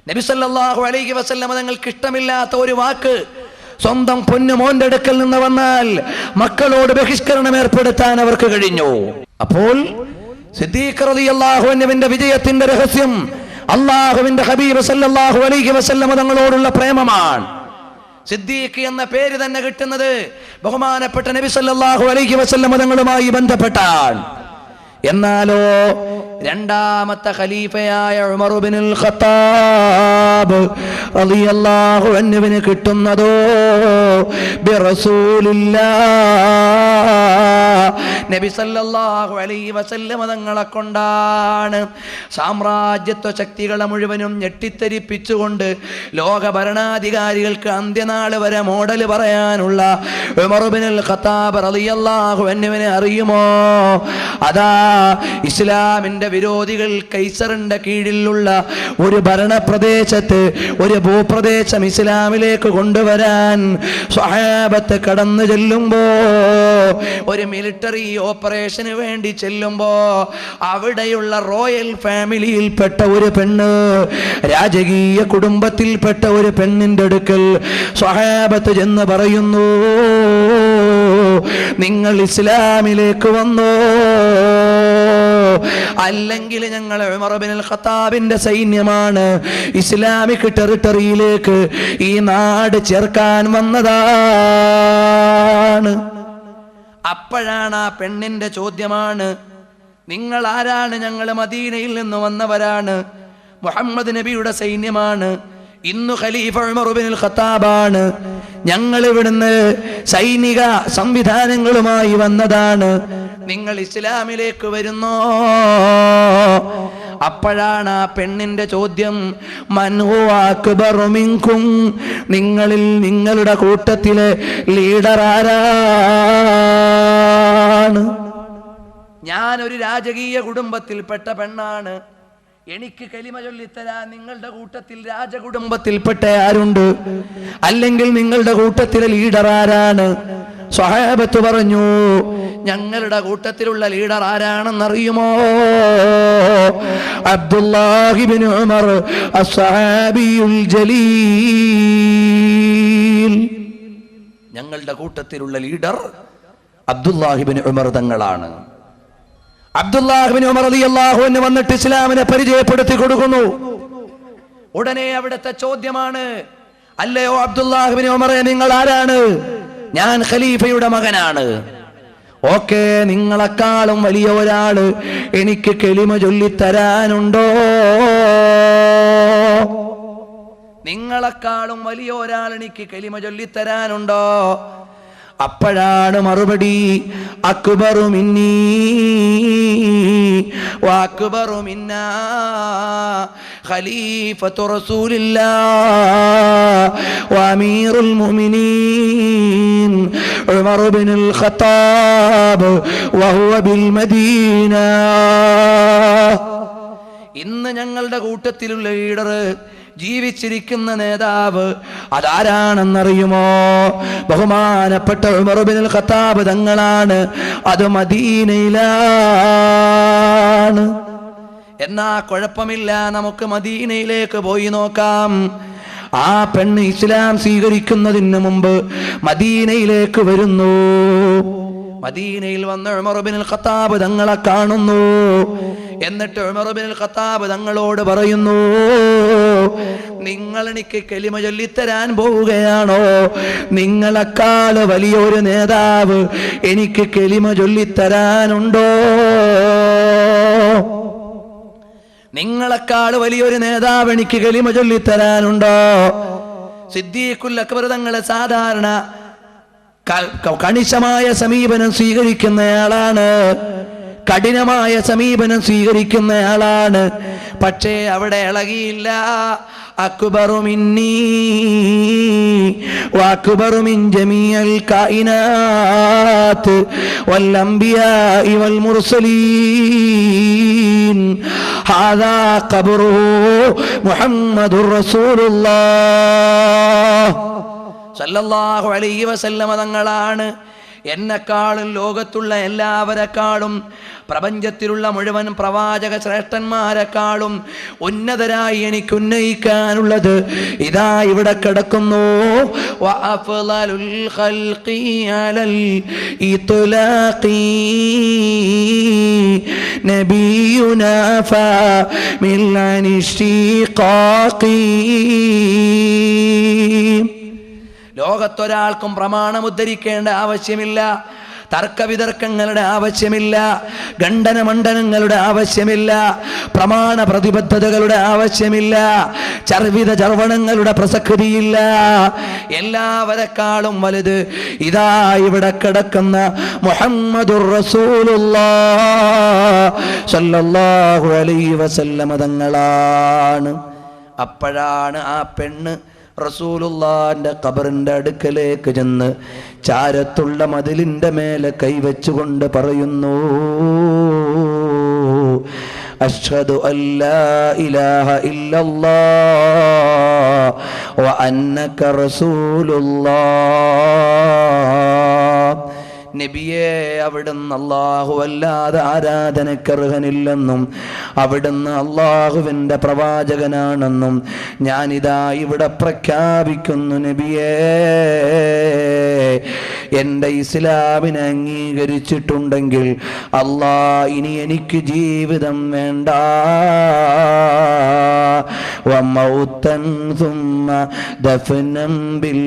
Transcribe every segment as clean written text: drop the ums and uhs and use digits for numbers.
നബി സല്ലല്ലാഹു അലൈഹി വസല്ലം തങ്ങൾക്ക് ഇഷ്ടമില്ലാത്ത ഒരു വാക്ക് സ്വന്തം പൊന്നുമോന്റെ അടുക്കൽ നിന്ന് വന്നാൽ മക്കളോട് ബഹിഷ്കരണം ഏർപ്പെടുത്താൻ അവർക്ക് കഴിഞ്ഞു. അപ്പോൾ സിദ്ദീഖ് റളിയല്ലാഹു അൻഹുവിന്റെ വിജയത്തിന്റെ രഹസ്യം അല്ലാഹുവിന്റെ ഹബീബ് സല്ലല്ലാഹു അലൈഹി വസല്ലം തങ്ങളോടുള്ള പ്രേമമാണ്. സിദ്ദീഖ് എന്ന പേര് തന്നെ കിട്ടുന്നത് ബഹുമാനപ്പെട്ട നബി സല്ലല്ലാഹു അലൈഹി വസല്ലം തങ്ങളുമായി ബന്ധപ്പെട്ടാണ്. എന്നാലോ രണ്ടാമത്തെ ഖലീഫയായ ഉമർ ഇബ്നുൽ ഖത്താബ് റളിയല്ലാഹു അൻഹുവിന് കിട്ടുന്നതോ ബിറസൂലില്ലാഹ് നബി സല്ലല്ലാഹു അലൈഹി വസല്ലം തങ്ങളെ കൊണ്ടാണ്. സാമ്രാജ്യത്വ ശക്തികളെ മുഴുവനും ഞെട്ടിത്തെരിപ്പിച്ചുകൊണ്ട് ലോക ഭരണാധികാരികൾക്ക് അന്ത്യനാൾ വരെ മോഡൽ പറയാനുള്ള ഉമർ ഇബ്നുൽ ഖത്താബ് റളിയല്ലാഹു അൻഹുവിനെ അറിയുമോ? അതാ ഇസ്ലാമിന്റെ വിരോധികൾ കൈസറിന്റെ കീഴിലുള്ള ഒരു ഭരണപ്രദേശത്ത് ഒരു ഭൂപ്രദേശം ഇസ്ലാമിലേക്ക് കൊണ്ടുവരാൻ സ്വഹാബത്ത് കടന്നു ചെല്ലുമ്പോ, ഒരു മിലിറ്ററി ഓപ്പറേഷന് വേണ്ടി ചെല്ലുമ്പോ അവിടെയുള്ള റോയൽ ഫാമിലിയിൽപ്പെട്ട ഒരു പെണ്ണ്, രാജകീയ കുടുംബത്തിൽപ്പെട്ട ഒരു പെണ്ണിന്റെ അടുക്കൽ സ്വഹാബത്ത് ചെന്ന് പറയുന്നു, നിങ്ങൾ ഇസ്ലാമിലേക്ക് വന്നോ, അല്ലെങ്കിൽ ഞങ്ങൾ ഉമർ ഇബ്നുൽ ഖത്താബിന്റെ സൈന്യമാണ് ഇസ്ലാമിക് ടെറിട്ടറിയിലേക്ക് ഈ നാട് ചേർക്കാൻ വന്നതാണ്. അപ്പോഴാണ് ആ പെണ്ണിന്റെ ചോദ്യമാണ്, നിങ്ങൾ ആരാണ്? ഞങ്ങൾ മദീനയിൽ നിന്ന് വന്നവരാണ്, മുഹമ്മദ് നബിയുടെ സൈന്യമാണ്, ഇന്നു ഖലീഫ ഉമർ ഇബ്നുൽ ഖത്താബാണ്, ഞങ്ങൾ ഇവിടുന്ന് സൈനിക സംവിധാനങ്ങളുമായി വന്നതാണ്, നിങ്ങൾ ഇസ്ലാമിലേക്ക് വരുന്നോ? അപ്പോഴാണ് ആ പെണ്ണിന്റെ ചോദ്യം, മൻ ഹുവ അക്ബറു മിൻകും, നിങ്ങളിൽ നിങ്ങളുടെ കൂട്ടത്തിലെ ലീഡർ ആരാണ്? ഞാനൊരു രാജകീയ കുടുംബത്തിൽപ്പെട്ട പെണ്ണാണ്, എനിക്ക് കലിമ ചൊല്ലിത്തരാൻ നിങ്ങളുടെ കൂട്ടത്തിൽ രാജകുടുംബത്തിൽപ്പെട്ട ആരുണ്ട്? അല്ലെങ്കിൽ നിങ്ങളുടെ കൂട്ടത്തിലെ ലീഡർ ആരാണ്? സ്വഹാബത്ത് പറഞ്ഞു, ഞങ്ങളുടെ കൂട്ടത്തിലുള്ള ലീഡർ ആരാണെന്നറിയുമോ? അബ്ദുല്ലാഹി ഇബ്നു ഉമർ അസ്സഹാബിയുൽ ജലീൽ. ഞങ്ങളുടെ കൂട്ടത്തിലുള്ള ലീഡർ അബ്ദുല്ലാഹി ഇബ്നു ഉമർ തങ്ങളാണ്. അബ്ദുല്ലാഹി ഇബ്നു ഉമർ റളിയല്ലാഹു അൻഹു വന്നിട്ട് ഇസ്ലാമിനെ പരിചയപ്പെടുത്തി കൊടുക്കുന്നു. ഉടനെ അവിടുത്തെ ചോദ്യമാണ്, അല്ലയോ അബ്ദുല്ലാഹി ഇബ്നു ഉമറെ, നിങ്ങൾ ആരാണ്? ഞാൻ ഖലീഫയുടെ മകനാണ്. ഓക്കെ, നിങ്ങളെക്കാളും വലിയ ഒരാള് എനിക്ക് കലിമ ചൊല്ലിത്തരാനുണ്ടോ? നിങ്ങളെക്കാളും വലിയ ഒരാൾ എനിക്ക് കലിമ ചൊല്ലിത്തരാനുണ്ടോ? അപ്പോഴാണ് മറുപടി, അക്ബറു മിന്നീ വഅക്ബറു മിന്നാ ഖലീഫത്തു റസൂലില്ലാഹ് വഅമീറുൽ മുഅ്മിനീൻ ഉമർ ഇബ്നുൽ ഖത്താബ് വഹുവ ബിൽ മദീന. ഇന്ന് ഞങ്ങളുടെ കൂട്ടത്തിലുള്ള ലീഡർ, ജീവിച്ചിരിക്കുന്ന നേതാവ് അതാരാണെന്നറിയുമോ? ബഹുമാനപ്പെട്ട ഉമർ ഇബ്നുൽ ഖത്താബ് തങ്ങളാണ്. അത് മദീനയിലാണ്. എന്നാ കുഴപ്പമില്ല, നമുക്ക് മദീനയിലേക്ക് പോയി നോക്കാം. ആ പെണ്ണ് ഇസ്ലാം സ്വീകരിക്കുന്നതിന് മുമ്പ് മദീനയിലേക്ക് വരുന്നു. മദീനയിൽ വന്ന് ഉമർ ഇബ്നുൽ ഖത്താബ് തങ്ങളെ കാണുന്നു. എന്നിട്ട് ഉമർ ഇബ്നുൽ ഖത്താബ് തങ്ങളോട് പറയുന്നു, നിങ്ങൾ എനിക്ക് കലിമ ചൊല്ലിത്തരാൻ പോവുകയാണോ? നിങ്ങളെക്കാൾ വലിയൊരു നേതാവ് എനിക്ക് കലിമ ചൊല്ലിത്തരാനുണ്ടോ? നിങ്ങളെക്കാൾ വലിയൊരു നേതാവ് എനിക്ക് കലിമ ചൊല്ലിത്തരാനുണ്ടോ? സിദ്ദീഖുൽ അക്ബർ തങ്ങളെ സാധാരണ കണിശമായ സമീപനം സ്വീകരിക്കുന്നയാളാണ്, കഠിനമായ സമീപനം സ്വീകരിക്കുന്നയാളാണ്. പക്ഷേ അവിടെ ഇളകിയില്ല. അക്ബറു മിന്നീ വഅക്ബറു മിൻ ജമീഅൽ കായിനാത്ത് വൽ അംബിയാഇ വൽ മുർസലീൻ ഹാദാ ഖബ്റുഹു മുഹമ്മദുർ റസൂലുള്ളാഹ് സല്ലല്ലാഹു അലൈഹി വസല്ലമ തങ്ങളാണ് എന്നെക്കാളും ലോകത്തുള്ള എല്ലാവരെക്കാളും പ്രപഞ്ചത്തിലുള്ള മുഴുവൻ പ്രവാചക ശ്രേഷ്ഠന്മാരെക്കാളും ഉന്നതരായി എനിക്ക് ഉന്നയിക്കാനുള്ളത് ഇതാ ഇവിടെ കിടക്കുന്നു. വഅഫ്ളലുൽ ഖൽഖി അലൽ ഇത്ലാഖി നബിയുനാ ഫമിൽ അനിഷ്തിഖാഖി. ലോകത്തൊരാൾക്കും പ്രമാണം ഉദ്ധരിക്കേണ്ട ആവശ്യമില്ല, തർക്കവിതർക്കങ്ങളുടെ ആവശ്യമില്ല, ഖണ്ഡനമണ്ഡനങ്ങളുടെ ആവശ്യമില്ല, പ്രമാണ പ്രതിബദ്ധതകളുടെ ആവശ്യമില്ല, ചർവിത ചർവണങ്ങളുടെ പ്രസക്തിയില്ല. എല്ലാവരെക്കാളും വലുത് ഇതാ ഇവിടെ കിടക്കുന്ന മുഹമ്മദുർ റസൂലുള്ളാഹ് സ്വല്ലല്ലാഹു അലൈഹി വസല്ലം തങ്ങളാണ്. അപ്പോഴാണ് ആ പെണ്ണ് റസൂലുള്ളാന്റെ ഖബറിന്റെ അടുക്കലേക്ക് ചെന്ന് ചാരത്തുള്ള മതിലിന്റെ മേലെ കൈവച്ചുകൊണ്ട് പറയുന്നു, അഷ്ഹദു അല്ലാ ഇലാഹ ഇല്ലല്ലാഹ് വ അന്നക റസൂലുള്ളാഹ്. നബിയെ, അവിടുന്ന് അല്ലാഹു അല്ലാതെ ആരാധനക്കർഹനില്ലെന്നും അവിടുന്ന് അല്ലാഹുവിൻ്റെ പ്രവാചകനാണെന്നും ഞാനിതാ ഇവിടെ പ്രഖ്യാപിക്കുന്നു. നബിയേ, എൻ്റെ ഇസ്ലാമിനെ അംഗീകരിച്ചിട്ടുണ്ടെങ്കിൽ അല്ലാ ഇനി എനിക്ക് ജീവിതം വേണ്ട. വമൗതൻ സുമ്മ ദഫ്നം ബിൽ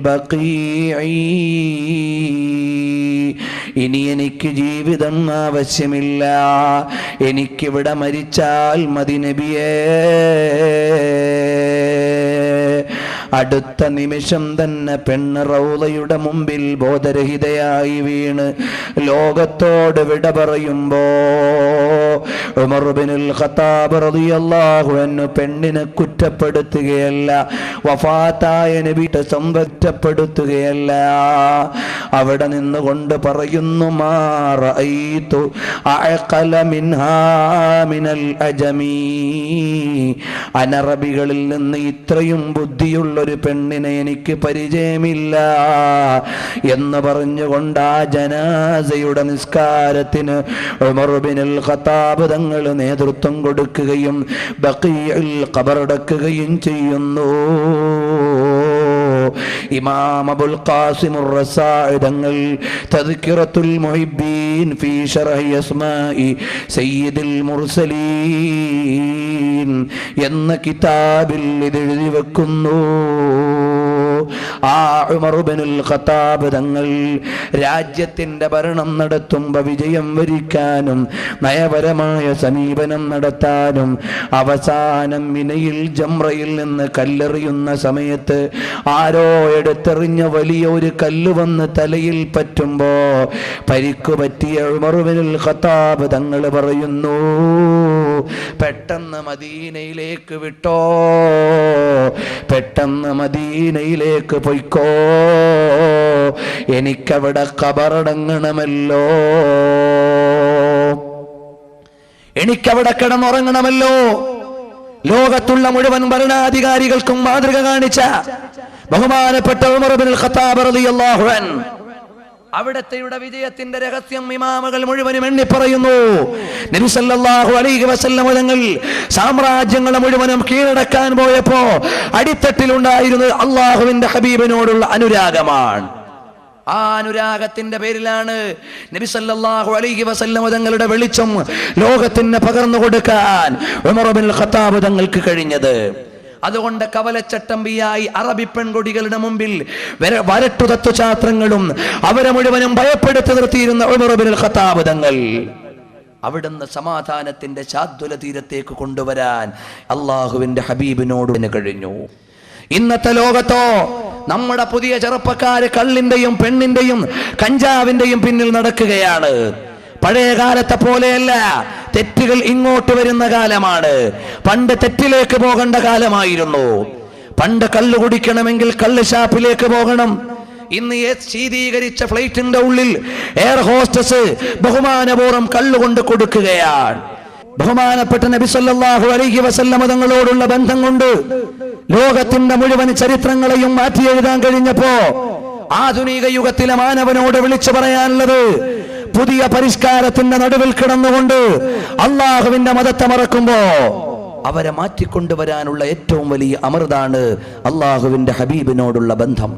ബഖീഇ, ഇനി എനിക്ക് ജീവിതം ആവശ്യമില്ല, എനിക്കിവിടെ മരിച്ചാൽ മതി നബിയേ. അടുത്ത നിമിഷം തന്നെ പെണ്ണ് റൗളയുടെ മുമ്പിൽ ബോധരഹിതയായി വീണ് ലോകത്തോട് വിട പറയുമ്പോ ഉമർ ഇബ്നുൽ ഖത്താബ് റളിയല്ലാഹു അൻഹു പെണ്ണിനെ കുറ്റപ്പെടുത്തുകയല്ല, വഫാത്തായ നബിയെ സംബന്ധപ്പെടുത്തുകയല്ല, അവിടെ നിന്നുകൊണ്ട് പറയുന്നു, മാ റഅയ്തു അഅഖല മിൻഹാ മിനൽ അജമി, അനറബികളിൽ നിന്ന് ഇത്രയും ബുദ്ധിയുള്ള ഒരു പെണ്ണിനെ എനിക്ക് പരിചയമില്ല എന്ന് പറഞ്ഞുകൊണ്ട് ആ ജനാസയുടെ നിസ്കാരത്തിന് ഉമർ ഇബ്നുൽ ഖത്താബ് തങ്ങൾ നേതൃത്വം കൊടുക്കുകയും ബഖീഉൽ ഖബറടക്കുകയും ചെയ്യുന്നു. ഇമാം അബുൽ ഖാസിം റസാഇ തങ്ങൾ തദ്കിറത്തുൽ മുഹിബ്ബീൻ ഫീ ശർഹി അസ്മാഇ സയ്യിദുൽ മുർസലീൻ എന്ന കിതാബിൽ ഇത് എഴുതി വെക്കുന്നു. ആ ഉമർ ഇബ്നുൽ ഖത്താബ് തങ്ങൾ രാജ്യത്തിന്റെ ഭരണം നടത്തുമ്പോൾ വിജയം വരിക്കാനും നയപരമായ സമീപനം നടത്താനും അവസാനം മിനയിൽ ജംറയിൽ നിന്ന് കല്ലെറിയുന്ന സമയത്ത് ആരോ എടുത്തെറിഞ്ഞ വലിയ ഒരു കല്ല് വന്ന് തലയിൽ പറ്റുമ്പോ പരിക്കു പറ്റിയ ഉമർ ഇബ്നുൽ ഖത്താബ് തങ്ങൾ പറയുന്നു, പെട്ടെന്ന് മദീനയിലേക്ക് വിട്ടോ, പെട്ടെന്ന് മദീനയിലേക്ക് പൊയ്ക്കോ, എനിക്കവിടെ ഖബറടങ്ങണമല്ലോ, എനിക്കവിടെ കിടന്നുറങ്ങണമല്ലോ. ലോകത്തുള്ള മുഴുവൻ ഭരണാധികാരികൾക്കും മാതൃക കാണിച്ച ബഹുമാനപ്പെട്ട ഉമർ ഇബ്നുൽ ഖത്താബ് റളിയല്ലാഹു അൻഹു അവിടത്തെയുടെ വിജയത്തിന്റെ രഹസ്യം ഇമാമുകൾ മുഴുവനും എണ്ണി പറയുന്നു. നബി സല്ലല്ലാഹു അലൈഹി വസല്ലം തങ്ങൾ സാമ്രാജ്യങ്ങളെ മുഴുവനും കീഴടക്കാൻ പോയപ്പോ അടിത്തട്ടിലുണ്ടായിരുന്നത് അള്ളാഹുവിന്റെ ഹബീബിനോടുള്ള അനുരാഗമാണ്. ആ അനുരാഗത്തിന്റെ പേരിലാണ് നബി സല്ലല്ലാഹു അലൈഹി വസല്ലം തങ്ങളുടെ വെളിച്ചം ലോകത്തിന് പകർന്നു കൊടുക്കാൻ ഉമർ ഇബ്നുൽ ഖത്താബ് തങ്ങൾക്ക് കഴിഞ്ഞത്. അതുകൊണ്ട് കവലച്ചട്ടമ്പിയായി അറബി പെൺകൊടികളുടെ മുമ്പിൽ വരട്ടു തത്വശാസ്ത്രങ്ങളും അവരെ മുഴുവനും ഭയപ്പെടുത്തി നിർത്തിയിരുന്ന ഉമർ ഇബ്നുൽ ഖത്താബ് തങ്ങൾ അവിടുന്ന് സമാധാനത്തിന്റെ ശാദ്വല തീരത്തേക്ക് കൊണ്ടുവരാൻ അള്ളാഹുവിന്റെ ഹബീബിനോട് കഴിഞ്ഞു. ഇന്നത്തെ ലോകത്തോ നമ്മുടെ പുതിയ ചെറുപ്പക്കാര് കള്ളിന്റെയും പെണ്ണിന്റെയും കഞ്ചാവിന്റെയും പിന്നിൽ നടക്കുകയാണ്. പഴയ കാലത്തെ പോലെയല്ല, തെറ്റുകൾ ഇങ്ങോട്ട് വരുന്ന കാലമാണ്. പണ്ട് തെറ്റിലേക്ക് പോകേണ്ട കാലമായിരുന്നു. പണ്ട് കള്ളു കുടിക്കണമെങ്കിൽ കള്ള് ഷാപ്പിലേക്ക് പോകണം. ഇന്ന് ശീതീകരിച്ച ഫ്ലൈറ്റിന്റെ ഉള്ളിൽ എയർ ഹോസ്റ്റസ് ബഹുമാനപൂർവ്വം കള്ളുകൊണ്ട് കൊടുക്കുകയാണ്. ബഹുമാനപ്പെട്ട നബി സല്ലല്ലാഹു അലൈഹി വസല്ലം തങ്ങളോടുള്ള ബന്ധം കൊണ്ട് ലോകത്തിന്റെ മുഴുവൻ ചരിത്രങ്ങളെയും മാറ്റി എഴുതാൻ കഴിഞ്ഞപ്പോ ആധുനിക യുഗത്തിലെ മാനവനോട് വിളിച്ചു പറയാനുള്ളത്, പുതിയ പരിഷ്കാരത്തിന്റെ നടുവിൽ കിടന്നുകൊണ്ട് അള്ളാഹുവിന്റെ മതത്തെ മറക്കുമ്പോ അവരെ മാറ്റിക്കൊണ്ടുവരാനുള്ള ഏറ്റവും വലിയ അമൃതാണ് അള്ളാഹുവിന്റെ ഹബീബിനോടുള്ള ബന്ധം.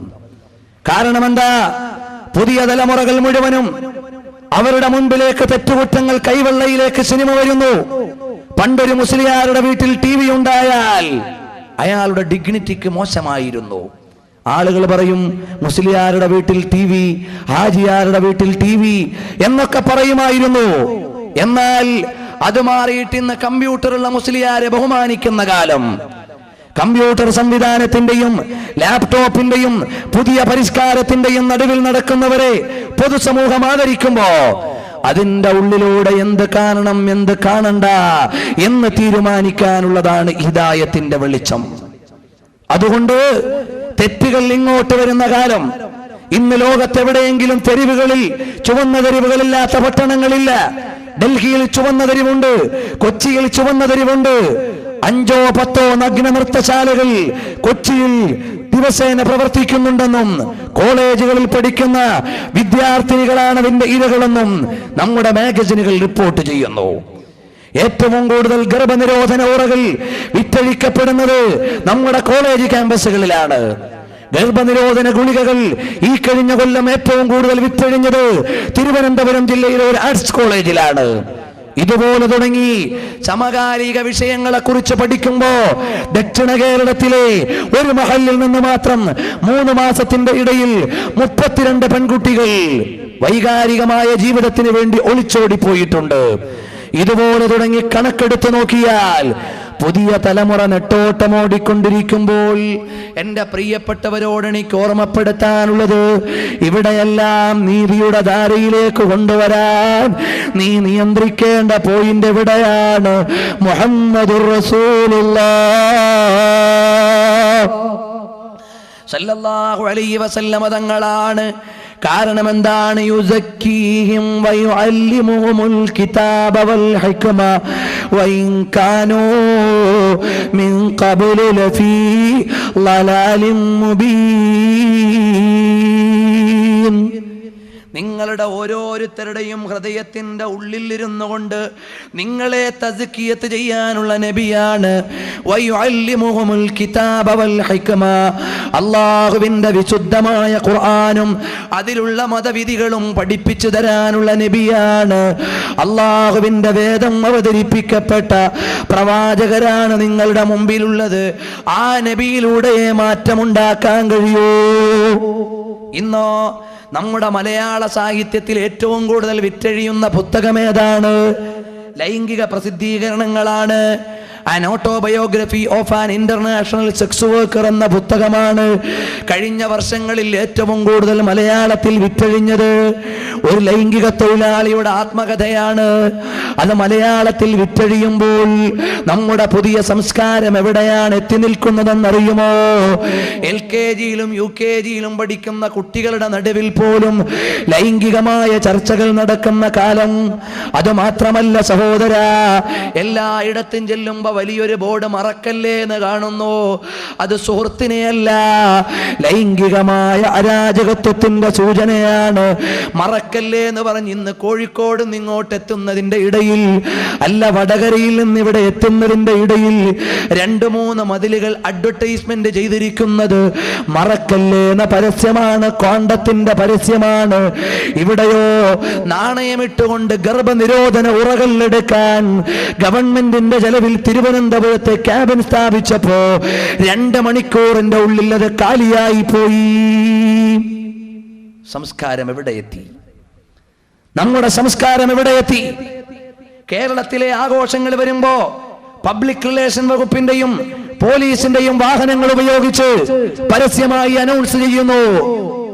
കാരണം എന്താ? പുതിയ തലമുറകൾ മുഴുവനും അവരുടെ മുൻപിലേക്ക് തെറ്റുകുറ്റങ്ങൾ കൈവെള്ളയിലേക്ക് സിനിമ വരുന്നു. പണ്ടൊരു മുസ്ലിയാരുടെ വീട്ടിൽ TV ഉണ്ടായാൽ അയാളുടെ ഡിഗ്നിറ്റിക്ക് മോശമായിരുന്നു. ആളുകൾ പറയും, മുസ്ലിയാരുടെ വീട്ടിൽ TV, ഹാജിയാരുടെ വീട്ടിൽ TV എന്നൊക്കെ പറയുമായിരുന്നു. എന്നാൽ അത് മാറിയിട്ട് ഇന്ന് കമ്പ്യൂട്ടറുള്ള മുസ്ലിയാരെ ബഹുമാനിക്കുന്ന കാലം. കമ്പ്യൂട്ടർ സംവിധാനത്തിന്റെയും ലാപ്ടോപ്പിന്റെയും പുതിയ പരിഷ്കാരത്തിന്റെയും നടുവിൽ നടക്കുന്നവരെ പൊതുസമൂഹം ആദരിക്കുമ്പോ അതിന്റെ ഉള്ളിലൂടെ എന്ത് കാണണം എന്ത് കാണണ്ട എന്ന് തീരുമാനിക്കാനുള്ളതാണ് ഹിദായത്തിന്റെ വെളിച്ചം. അതുകൊണ്ട് തെറ്റുകൾ ഇങ്ങോട്ട് വരുന്ന കാലം. ഇന്ന് ലോകത്തെവിടെയെങ്കിലും തെരുവുകളിൽ ചുവന്ന തെരുവുകളില്ലാത്ത പട്ടണങ്ങളില്ല. ഡൽഹിയിൽ ചുവന്ന തെരുവുണ്ട്, കൊച്ചിയിൽ ചുവന്ന തെരുവുണ്ട്. 5 or 10 നഗ്ന നൃത്തശാലകൾ കൊച്ചിയിൽ ദിവസേന പ്രവർത്തിക്കുന്നുണ്ടെന്നും കോളേജുകളിൽ പഠിക്കുന്ന വിദ്യാർത്ഥിനികളാണ് അതിന്റെ ഇരകളെന്നും നമ്മുടെ മാഗസിനുകൾ റിപ്പോർട്ട് ചെയ്യുന്നു. ഏറ്റവും കൂടുതൽ ഗർഭനിരോധന ഉറകൾ വിറ്റഴിക്കപ്പെടുന്നത് നമ്മുടെ കോളേജ് ക്യാമ്പസുകളിലാണ്. ഗർഭനിരോധന ഗുളികകൾ ഈ കഴിഞ്ഞ കൊല്ലം ഏറ്റവും കൂടുതൽ വിറ്റഴിഞ്ഞത് തിരുവനന്തപുരം ജില്ലയിലെ ഒരു ആർട്സ് കോളേജിലാണ്. ഇതുപോലെ തുടങ്ങി സമകാലിക വിഷയങ്ങളെ കുറിച്ച് പഠിക്കുമ്പോ ദക്ഷിണ കേരളത്തിലെ ഒരു മഹല്ലിൽ നിന്ന് മാത്രം 3 മാസത്തിന്റെ ഇടയിൽ 32 പെൺകുട്ടികൾ വൈകാരികമായ ജീവിതത്തിന് വേണ്ടി ഒളിച്ചോടിപ്പോയിട്ടുണ്ട്. ഇതുപോലെ തുടങ്ങി കണക്കെടുത്ത് നോക്കിയാൽ പുതിയ തലമുറ നെട്ടോട്ടമോടിക്കൊണ്ടിരിക്കുമ്പോൾ എന്റെ പ്രിയപ്പെട്ടവരോട് എനിക്ക് ഓർമ്മപ്പെടുത്താനുള്ളത്, ഇവിടെയെല്ലാം നീതിയുടെ ധാരയിലേക്ക് കൊണ്ടുവരാൻ നീ നിയന്ത്രിക്കേണ്ട പോയിന്റ് എവിടെയാണ്? മുഹമ്മദുർ റസൂലുള്ളാഹ് സല്ലല്ലാഹു അലൈഹി വസല്ലമ തങ്ങളാണ്. കാരണം എന്താണ്? യുസക്കീഹിം വയുഅല്ലിമുഹുൽ കിതാബ വൽ ഹിക്മ വഇൻ കാനൂ മിൻ ഖബ്ലു ലഫീ ളലാലിൻ മുബീൻ. നിങ്ങളുടെ ഓരോരുത്തരുടെയും ഹൃദയത്തിന്റെ ഉള്ളിലിരുന്നു കൊണ്ട് നിങ്ങളെ തസ്കിയത്ത് ചെയ്യാനുള്ള നബിയാണ്. വയുഅല്ലിമുഹുൽ കിതാബ വൽ ഹിക്മ, അല്ലാഹുവിന്റെ വിശുദ്ധമായ ഖുർആനും അതിലുള്ള മതവിധികളും പഠിപ്പിച്ചു തരാനുള്ള നബിയാണ്. അല്ലാഹുവിന്റെ വേദം അവതരിപ്പിക്കപ്പെട്ട പ്രവാചകരാണ് നിങ്ങളുടെ മുമ്പിലുള്ളത്. ആ നബിയിലൂടെ മാറ്റമുണ്ടാക്കാൻ കഴിയൂ. ഇന്നോ നമ്മുടെ മലയാള സാഹിത്യത്തിൽ ഏറ്റവും കൂടുതൽ വിറ്റഴിയുന്ന പുസ്തകം ഏതാണ്? ലൈംഗിക പ്രസിദ്ധീകരണങ്ങളാണ്. An autobiography of an international sex worker എന്ന പുസ്തകമാണ് കഴിഞ്ഞ വർഷങ്ങളിൽ ഏറ്റവും കൂടുതൽ മലയാളത്തിൽ വിറ്റഴിഞ്ഞത്. ഒരു ലൈംഗിക തൊഴിലാളിയുടെ ആത്മകഥയാണ്. അത് മലയാളത്തിൽ വിറ്റഴിയുമ്പോൾ നമ്മുടെ പുതിയ സംസ്കാരം എവിടെയാണ് എത്തി നിൽക്കുന്നതെന്നറിയുമോ? LKGയിലും UKGയിലും പഠിക്കുന്ന കുട്ടികളുടെ നടുവിൽ പോലും ലൈംഗികമായ ചർച്ചകൾ നടക്കുന്ന കാലം. അത് മാത്രമല്ല സഹോദര, എല്ലായിടത്തും ചെല്ലുമ്പോ വലിയൊരു ബോർഡ് മറക്കല്ലേ എന്ന് കാണുന്നു. അത് സുഹൃത്തിനെയല്ല, ലൈംഗികമായ അരാജകത്വത്തിന്റെ സൂചനയാണ്. മറക്കല്ലേ എന്ന് പറഞ്ഞ് ഇന്ന് കോഴിക്കോട് നിങ്ങോട്ട് എത്തുന്നതിന്റെ ഇടയിൽ, അല്ല വടകരയിൽ നിന്ന് ഇവിടെ എത്തുന്നതിന്റെ ഇടയിൽ 2-3 മതിലുകൾ അഡ്വർടൈസ്മെന്റ് ചെയ്തിരിക്കുന്നത് മറക്കല്ലേ എന്ന പരസ്യമാണ്, കോണ്ടത്തിന്റെ പരസ്യമാണ്. ഇവിടെയോ നാണയമിട്ടുകൊണ്ട് ഗർഭനിരോധന ഉറകൾ എടുക്കാൻ ഗവൺമെന്റിന്റെ ചെലവിൽ തിരുവനന്തപുരത്തെ ക്യാബിൻ സ്ഥാപിച്ചപ്പോ 2 മണിക്കൂറിന്റെ ഉള്ളിൽ അത് കാലിയായി പോയി. സംസ്കാരം എവിടെ എത്തി? നമ്മുടെ സംസ്കാരം എവിടെ എത്തി? കേരളത്തിലെ ആഘോഷങ്ങൾ വരുമ്പോ പബ്ലിക് റിലേഷൻ വകുപ്പിന്റെയും പോലീസിന്റെയും വാഹനങ്ങൾ ഉപയോഗിച്ച് പരസ്യമായി അനൗൺസ് ചെയ്യുന്നു,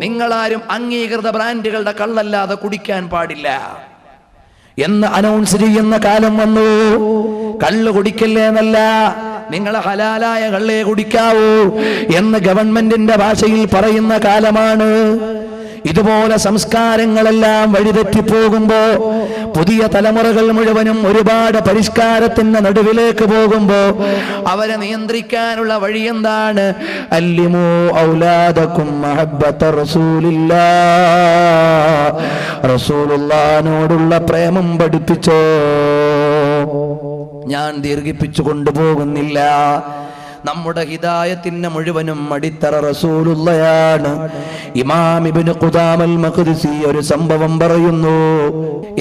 നിങ്ങളാരും അംഗീകൃത ബ്രാൻഡുകളുടെ കള്ളല്ലാതെ കുടിക്കാൻ പാടില്ല എന്ന് അനൗൺസ് ചെയ്യുന്ന കാലം വന്നു. കള്ള് കുടിക്കല്ലേ എന്നല്ല, നിങ്ങൾ ഹലാലായ കള്ളേ കുടിക്കാവൂ എന്ന് ഗവൺമെന്റിന്റെ ഭാഷയിൽ പറയുന്ന കാലമാണ്. ഇതുപോലെ സംസ്കാരങ്ങളെല്ലാം വഴിതെറ്റിപ്പോകുമ്പോ, പുതിയ തലമുറകൾ മുഴുവനും ഒരുപാട് പരിഷ്കാരത്തിന്റെ നടുവിലേക്ക് പോകുമ്പോ അവരെ നിയന്ത്രിക്കാനുള്ള വഴി എന്താണ്? അല്ലിമൂ ഔലാദകും മഹബ്ബത റസൂലില്ലാഹ്, റസൂലുള്ളാഹിനോടുള്ള പ്രേമം പഠിപ്പിച്ചോ. ഞാൻ ദീർഘിപ്പിച്ചു കൊണ്ടുപോകുന്നില്ല. നമ്മുടെ ഹിദായത്തിന് മുഴുവനും അടിത്തറ റസൂലുള്ളയാണ്. ഇമാം ഇബ്നു ഖുദാമൽ മഖ്ദിസി ഒരു സംഭവം പറയുന്നു.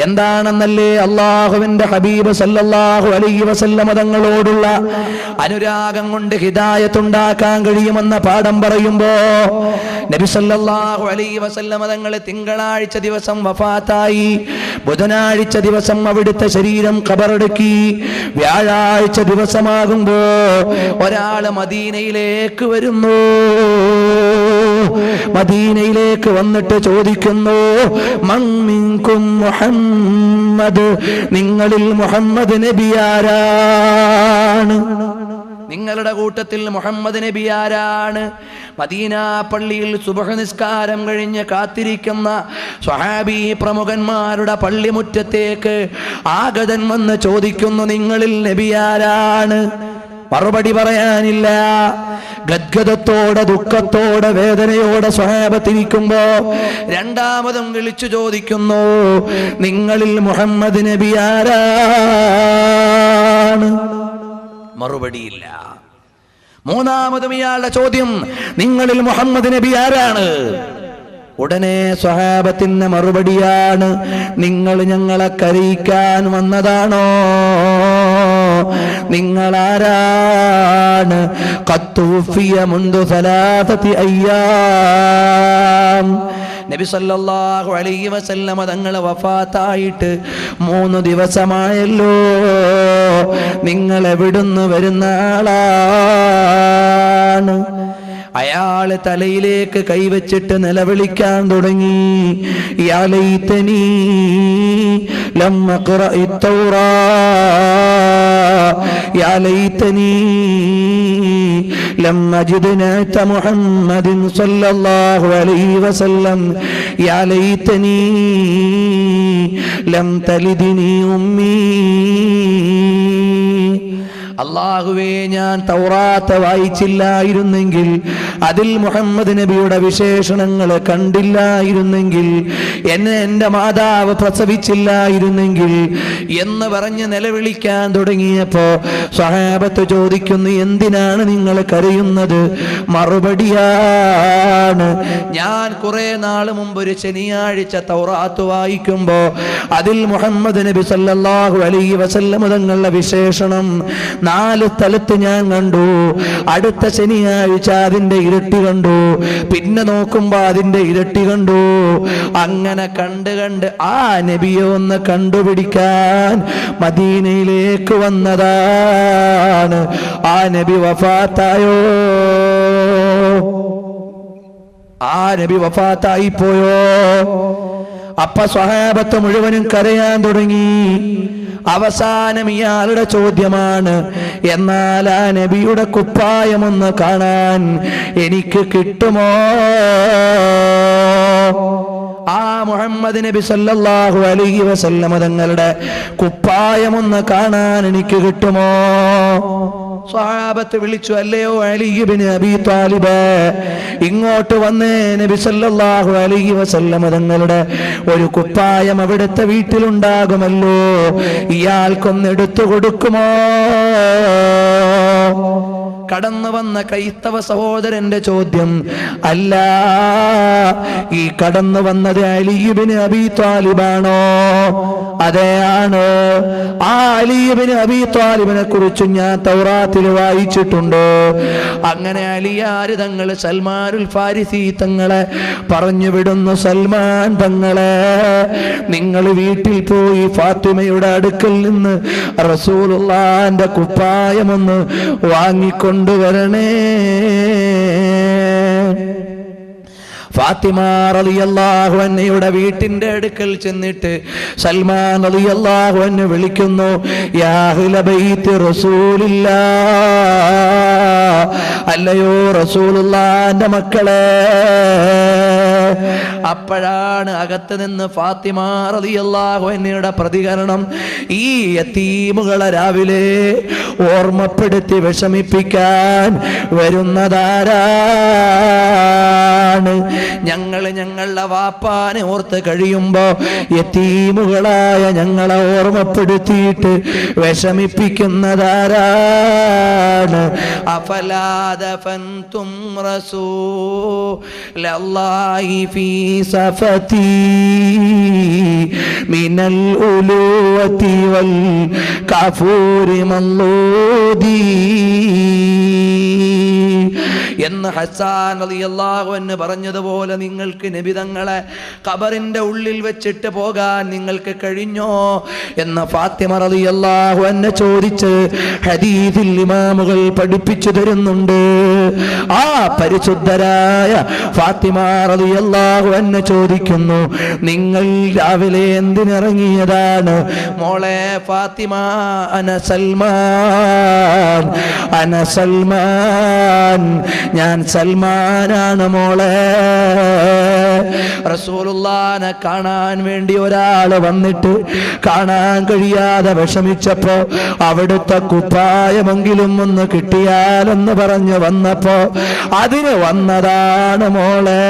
എന്താണെന്നല്ലേ? അല്ലാഹുവിന്റെ ഹബീബ് സല്ലല്ലാഹു അലൈഹി വസല്ലം തങ്ങളോടുള്ള അനുരാഗം കൊണ്ട് ഹിദായത്ത് ഉണ്ടാക്കാൻ കഴിയുമെന്ന പാഠം പറയുമ്പോ നബി സല്ലല്ലാഹു അലൈഹി വസല്ലം തങ്ങൾ തിങ്കളാഴ്ച ദിവസം വഫാത്തായി, ബുധനാഴ്ച ദിവസം അവിടുത്തെ ശരീരം ഖബറടക്കി, വ്യാഴാഴ്ച ദിവസമാകുമ്പോ ഒരാള് മദീനയിലേക്ക് വരുന്നു. മദീനയിലേക്ക് വന്നിട്ട് ചോദിക്കുന്നു, മൻ മിൻകും മുഹമ്മദ്, നിങ്ങളിൽ മുഹമ്മദ് നബി ആരാണ്? നിങ്ങളുടെ കൂട്ടത്തിൽ മുഹമ്മദ് നബി ആരാണ്? മദീന പള്ളിയിൽ സുബ്ഹ് നിസ്കാരം കഴിഞ്ഞ് കാത്തിരിക്കുന്ന സ്വഹാബി പ്രമുഖന്മാരുടെ പള്ളിമുറ്റത്തേക്ക് ആഗതൻ വന്ന് ചോദിക്കുന്നു, നിങ്ങളിൽ നബി ആരാണ്? മറുപടി പറയാനില്ല. ഗദ്ഗദത്തോടെ, ദുഃഖത്തോടെ, വേദനയോടെ സ്വഹാബത്തിരിക്കുമ്പോ രണ്ടാമതും വിളിച്ചു ചോദിക്കുന്നു, നിങ്ങളിൽ മുഹമ്മദ് നബി ആരാണ്? മറുപടിയില്ല. മൂന്നാമതും ഇയാളുടെ ചോദ്യം, നിങ്ങളിൽ മുഹമ്മദ് നബി ആരാണ്? ഉടനെ സ്വഹാബത്തിന്റെ മറുപടിയാണ്, നിങ്ങൾ ഞങ്ങളെ കരയിക്കാൻ വന്നതാണോ? നിങ്ങളാരാണ്? ഖത്തുഫിയ മുൻദു സലാസതി അയ്യാം, നബി സല്ലല്ലാഹു അലൈഹി വസല്ലമ തങ്ങൾ വഫാത്തായിട്ട് 3 ദിവസമായല്ലോ. നിങ്ങൾ എവിടുന്ന് വരുന്ന ആളാണ്? അയാള് തലയിലേക്ക് കൈവച്ചിട്ട് നിലവിളിക്കാൻ തുടങ്ങി, യാ ലൈതനീ ലം അഖ്റഇ തൗറാത്ത്, യാ ലൈതനീ ലം അജിദ് നഅത മുഹമ്മദിൻ സല്ലല്ലാഹു അലൈഹി വസല്ലം, യാ ലൈതനീ ലം തലിദ്നി ഉമ്മീ. അല്ലാഹുവേ, ഞാൻ തൗറാത്ത് വായിച്ചില്ലായിരുന്നെങ്കിൽ, അതിൽ മുഹമ്മദ് നബിയുടെ വിശേഷണങ്ങൾ കണ്ടില്ലായിരുന്നെങ്കിൽ, എന്നെ എൻ്റെ മാതാവ് പ്രസവിച്ചില്ലായിരുന്നെങ്കിൽ എന്ന് പറഞ്ഞ് നിലവിളിക്കാൻ തുടങ്ങിയപ്പോ സ്വഹാബത്ത് ചോദിക്കുന്നു, എന്തിനാണ് നിങ്ങൾ കരയുന്നത്? മറുപടിയാണ്, ഞാൻ കുറെ നാൾ മുമ്പ് ഒരു ശനിയാഴ്ച തൗറാത്ത് വായിക്കുമ്പോ അതിൽ മുഹമ്മദ് നബി സല്ലല്ലാഹു അലൈഹി വസല്ലം തങ്ങളുടെ വിശേഷണം 4 സ്ഥലത്ത് ഞാൻ കണ്ടു. അടുത്ത ശനിയാഴ്ച അതിന്റെ ഇരട്ടി കണ്ടു, പിന്നെ നോക്കുമ്പോ അതിന്റെ ഇരട്ടി കണ്ടു. അങ്ങനെ കണ്ട് ആ നബിയെ ഒന്ന് കണ്ടുപിടിക്കാൻ മദീനയിലേക്ക് വന്നതാണ്. ആ നബി വഫാത്തായോ? ആ നബി വഫാത്തായി പോയോ? അപ്പൊ സ്വഹാബത്ത് മുഴുവനും കരയാൻ തുടങ്ങി. അവസാനം ഇയാളുടെ ചോദ്യമാണ്, എന്നാൽ ആ നബിയുടെ കുപ്പായമൊന്ന് കാണാൻ എനിക്ക് കിട്ടുമോ? ആ മുഹമ്മദ് നബി സല്ലല്ലാഹു അലൈഹി വസല്ലം തങ്ങളുടെ കുപ്പായമൊന്ന് കാണാൻ എനിക്ക് കിട്ടുമോ? സ്വഹാബത്ത് വിളിച്ചു, അല്ലയോ അലി ഇബ്നു അബീ ത്വാലിബ്, ഇങ്ങോട്ട് വന്നേ. നബി സല്ലല്ലാഹു അലൈഹി വസല്ലം തങ്ങളുടെ ഒരു കുപ്പായം അവിടുത്തെ വീട്ടിലുണ്ടാകുമല്ലോ, ഇയാൾക്കൊന്ന് എടുത്തു കൊടുക്കുമോ? കടന്നു വന്ന ക്രൈസ്തവ സഹോദരന്റെ ചോദ്യം, അല്ല, ഈ കടന്നു വന്നത് അലി ഇബ്നു അബീ ത്വാലിബാണോ? അതെയാണ്. ആ അലി ഇബ്നു അബീ ത്വാലിബിനെ കുറിച്ച് ഞാൻ തൗറാത്തിൽ വായിച്ചിട്ടുണ്ട്. അങ്ങനെ അലിയാർ തങ്ങൾ സൽമാനുൽ ഫാരിസി തങ്ങളെ പറഞ്ഞു വിടുന്നു, സൽമാൻ തങ്ങളെ, നിങ്ങൾ വീട്ടിൽ പോയി ഫാത്തിമയുടെ അടുക്കൽ നിന്ന് റസൂലുള്ളാഹിന്റെ കുപ്പായമൊന്ന് വാങ്ങിക്കൊണ്ടുവരണേ. ഫാത്തിമ റളിയല്ലാഹു അൻഹയുടെ വീട്ടിന്റെ അടുക്കൽ ചെന്നിട്ട് സൽമാൻ റളിയല്ലാഹു അൻഹു വിളിക്കുന്നു, യാ അഹ്ല ബൈത്തി റസൂലില്ലാഹ്, അല്ലയോ റസൂലുള്ളാഹിന്റെ മക്കളെ. അപ്പോഴാണ് അകത്ത് നിന്ന് ഫാത്തിമ റളിയല്ലാഹു അൻഹയുടെ പ്രതികരണം, ഈ യതീമുകളെ രാവിലെ ഓർമ്മപ്പെടുത്തി വിഷമിപ്പിക്കാൻ വരുന്നതാരാണ്? ഞങ്ങളുടെ വാപ്പാനെ ഓർത്ത് കഴിയുമ്പോ യതീമുകളായ ഞങ്ങളെ ഓർമ്മപ്പെടുത്തിയിട്ട് വിഷമിപ്പിക്കുന്നതാരാണ്? അഫലാദഫൻതും റസൂലല്ലാഹി ഫീ സഫതി മിനൽ ഉലൂവതി വൽ കഫൂരി മല്ലൂദി എന്ന് ഹസ്സാൻ റളിയല്ലാഹു അൻഹു പറഞ്ഞതുപോലെ നിങ്ങൾക്ക് നബി തങ്ങളെ ഖബറിന്റെ ഉള്ളിൽ വെച്ചിട്ട് പോകാൻ നിങ്ങൾക്ക് കഴിഞ്ഞോ എന്ന് ഫാത്തിമ റളിയല്ലാഹു അൻഹ ചോദിച്ച് ഹദീസിൽ ഇമാമുകൾ പഠിപ്പിച്ചു തരുന്നുണ്ട്. ആ പരിശുദ്ധരായ ഫാത്തിമ റളിയല്ലാഹു അൻഹ ചോദിക്കുന്നു, നിങ്ങൾ രാവിലെ എന്തിനിറങ്ങിയതാണ്? മോളെ ഫാത്തിമ, അന സൽമാൻ, അന സൽമാൻ, ഞാൻ സൽമാനാണ് മോളെ. റസൂലുള്ളാഹിനെ കാണാൻ വേണ്ടി ഒരാൾ വന്നിട്ട് കാണാൻ കഴിയാതെ വിഷമിച്ചപ്പോ അവിടുത്തെ കുപ്പായമെങ്കിലും ഒന്ന് കിട്ടിയാലെന്ന് പറഞ്ഞു വന്നപ്പോ അതിന് വന്നതാണ് മോളെ.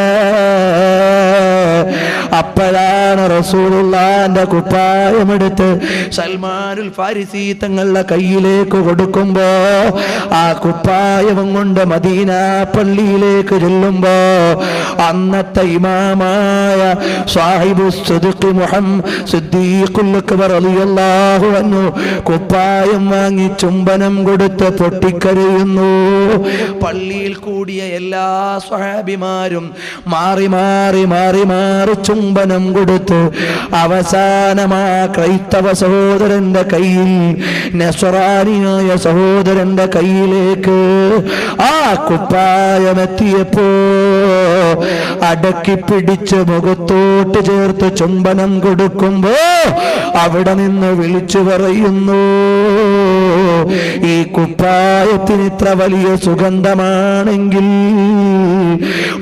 അപ്പോഴാണ് റസൂലുള്ളാഹിന്റെ കുപ്പായമെടുത്ത് സൽമാനുൽ ഫാരിസി തങ്ങളുടെ കയ്യിലേക്ക് കൊടുക്കുമ്പോ ആ കുപ്പായം കൊണ്ട് മദീന പള്ളിയിലേക്ക് ചെല്ലുമ്പോ അന്നത്തെ ഇമാമായ സാഹിബു സിദ്ദീഖ് മുഹമ്മദ് സിദ്ദീഖുൽ അക്ബർ റളിയല്ലാഹു അൻഹു കുപ്പായം വാങ്ങി ചുംബനം കൊടുത്ത് പൊട്ടിക്കരയുന്നു. പള്ളിയിൽ കൂടിയ എല്ലാ സ്വഹാബിമാരും മാറി മാറി മാറി മാറി ചുംബനം കൊടുത്ത് അവസാനമാ ക്രൈസ്തവ സഹോദരന്റെ കയ്യിൽ, നസ്രാനിയായ സഹോദരന്റെ കയ്യിലേക്ക് ആ കുപ്പായമെത്തിയപ്പോ അടക്കി പിടിച്ച് മുഖത്തോട്ട് ചേർത്ത് ചുംബനം കൊടുക്കുമ്പോ അവിടെ നിന്ന് വിളിച്ചു പറയുന്നു, ഈ കുപ്പായത്തിന് ഇത്ര വലിയ സുഗന്ധമാണെങ്കിൽ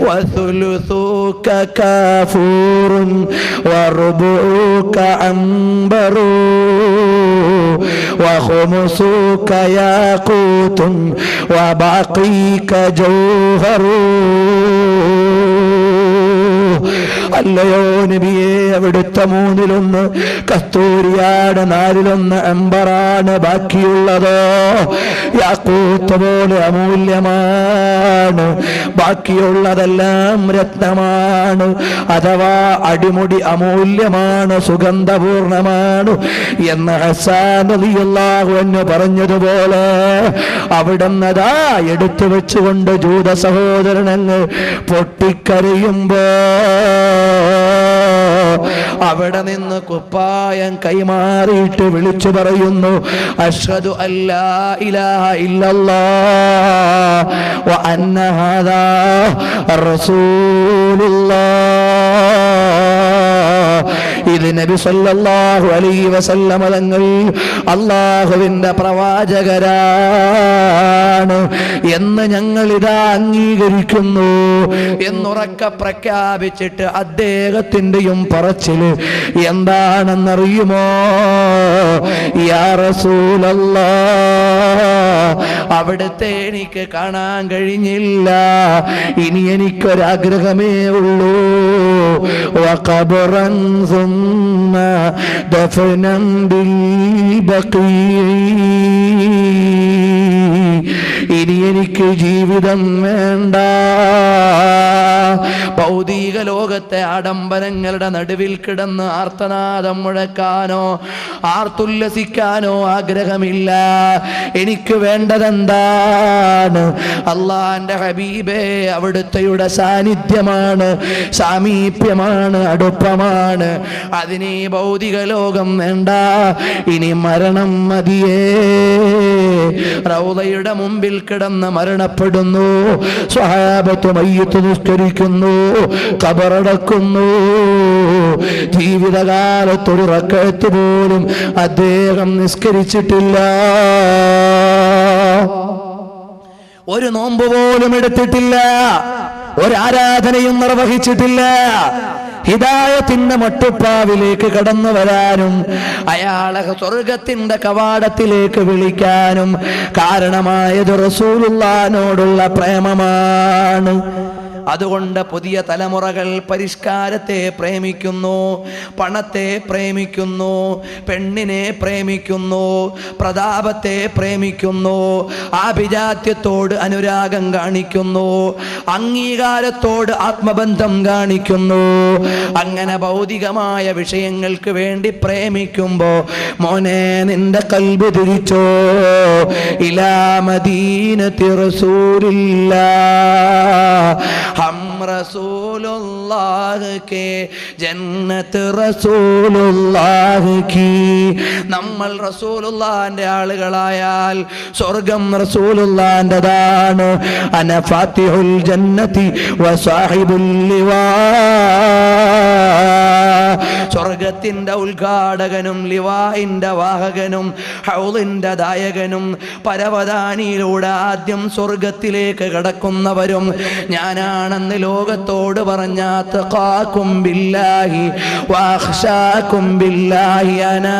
വസുലുസൂക കാഫൂറുൻ വറുബൂക അംബറു വഖുമുസൂക യാഖൂതുൻ വബഖീക ജൗഹറു. അല്ലയോ നബിയെ, അവിടുത്തെ 3-1 കസ്തൂരിയാണ്, 4-1 അംബറാണ്, ബാക്കിയുള്ളതോ യാഖൂത്ത് പോലെ അമൂല്യമാണ്, ബാക്കിയുള്ളതെല്ലാം രത്നമാണ്, അഥവാ അടിമുടി അമൂല്യമാണ്, സുഗന്ധപൂർണമാണ് എന്ന് ഹസ്സാൻ റളിയല്ലാഹു അൻഹു പറഞ്ഞതുപോലെ അവിടുന്ന് ദാ എടുത്തു വെച്ചുകൊണ്ട് ജൂത സഹോദരനങ്ങ് പൊട്ടിക്കരയുമ്പോ അവിടെ നിന്ന് കുപ്പായം കൈമാറിയിട്ട് വിളിച്ചു പറയുന്നു, അഷ്ഹദു അല്ലാ ഇലാഹ ഇല്ലല്ലാഹ് വ അന്ന ഹാദാ റസൂലുള്ളാഹ്. ഇത് നബി സല്ലല്ലാഹു അലൈഹി വസല്ലമ തങ്ങൾ അല്ലാഹുവിന്റെ പ്രവാചകരാണ് എന്ന് ഞങ്ങൾ ഇതാ അംഗീകരിക്കുന്നു എന്നുറക്കെ പ്രഖ്യാപിച്ചിട്ട് അദ്ദേഹത്തിന്റെയും പറച്ചില് എന്താണെന്നറിയുമോ? യാ റസൂലല്ലാഹ്, അവിടുത്തെ എനിക്ക് കാണാൻ കഴിഞ്ഞില്ല, ഇനി എനിക്കൊരാഗ്രഹമേ ഉള്ളൂ. വഖബറൻ സുമ്മ ദഫനൻ ബിൽ ബഖീ, ഇനി എനിക്ക് ജീവിതം വേണ്ട. ഭൗതിക ലോകത്തെ ആഡംബരങ്ങളുടെ നടുവിൽ കിടന്ന് ആർത്തനാദം മുഴക്കാനോ ആർത്തുല്ലസിക്കാനോ ആഗ്രഹമില്ല. എനിക്ക് വേണ്ടതെന്താണ്? അള്ളാന്റെ ഹബീബേ, അവിടുത്തെയുടെ സാന്നിധ്യമാണ്, സാമീപ്യമാണ്, അടുപ്പമാണ്. അതിന് ഭൗതിക ലോകം വേണ്ട, ഇനി മരണം മതിയേ. റൗളയുടെ മുമ്പിൽ കിടന്ന് മരണപ്പെടുന്നു. സ്വഹാബത്ത് മയ്യിത്ത് നിസ്കരിക്കുന്നു, ഖബറടക്കുന്നു. ജീവിതകാലത്തൊരു റക്അത്ത് പോലും അദ്ദേഹം നിസ്കരിച്ചിട്ടില്ല, ഒരു നോമ്പ് പോലും എടുത്തിട്ടില്ല, ഒരാരാധനയും നിർവഹിച്ചിട്ടില്ല. ഹിദായത്തിന്റെ മട്ടുപ്പാവിലേക്ക് കടന്നു വരാനും അയാളെ സ്വർഗത്തിന്റെ കവാടത്തിലേക്ക് വിളിക്കാനും കാരണമായത് റസൂലുള്ളാഹിനോടുള്ള പ്രേമമാണ്. അതുകൊണ്ട് പുതിയ തലമുറകൾ പരിഷ്കാരത്തെ പ്രേമിക്കുന്നു, പണത്തെ പ്രേമിക്കുന്നു, പെണ്ണിനെ പ്രേമിക്കുന്നു, പ്രതാപത്തെ പ്രേമിക്കുന്നു, ആഭിജാത്യത്തോട് അനുരാഗം കാണിക്കുന്നു, അംഗീകാരത്തോട് ആത്മബന്ധം കാണിക്കുന്നു. അങ്ങനെ ഭൗതികമായ വിഷയങ്ങൾക്ക് വേണ്ടി പ്രേമിക്കുമ്പോ മോനെ നിന്റെ കൽബ് തിരിച്ചോ ഇലാ മദീനത്തി റസൂലില്ലാഹ് हम रसूलुल्लाह के जन्नत रसूलुल्लाह की. നമ്മൾ റസൂലുള്ളാഹിന്റെ ആളുകളായാൽ സ്വർഗം റസൂലുള്ളാഹിന്റേതാണ്. അന ഫാത്തിഹുൽ ജന്നതി വസാഹിബുൽ ലിവാ. സ്വർഗത്തിന്റെ ഉദ്ഘാടകനും ലിവാഇന്റെ വാഹകനും ഹൗളിന്റെ ദായകനും പരവതാനിയിലൂടെ ആദ്യം സ്വർഗത്തിലേക്ക് കടക്കുന്നവരും ഞാനാണെന്ന് ലോകത്തോട് പറഞ്ഞ തഖാകും ബില്ലാഹി വഅഖ്ശാകും ബില്ലാഹി അനാ.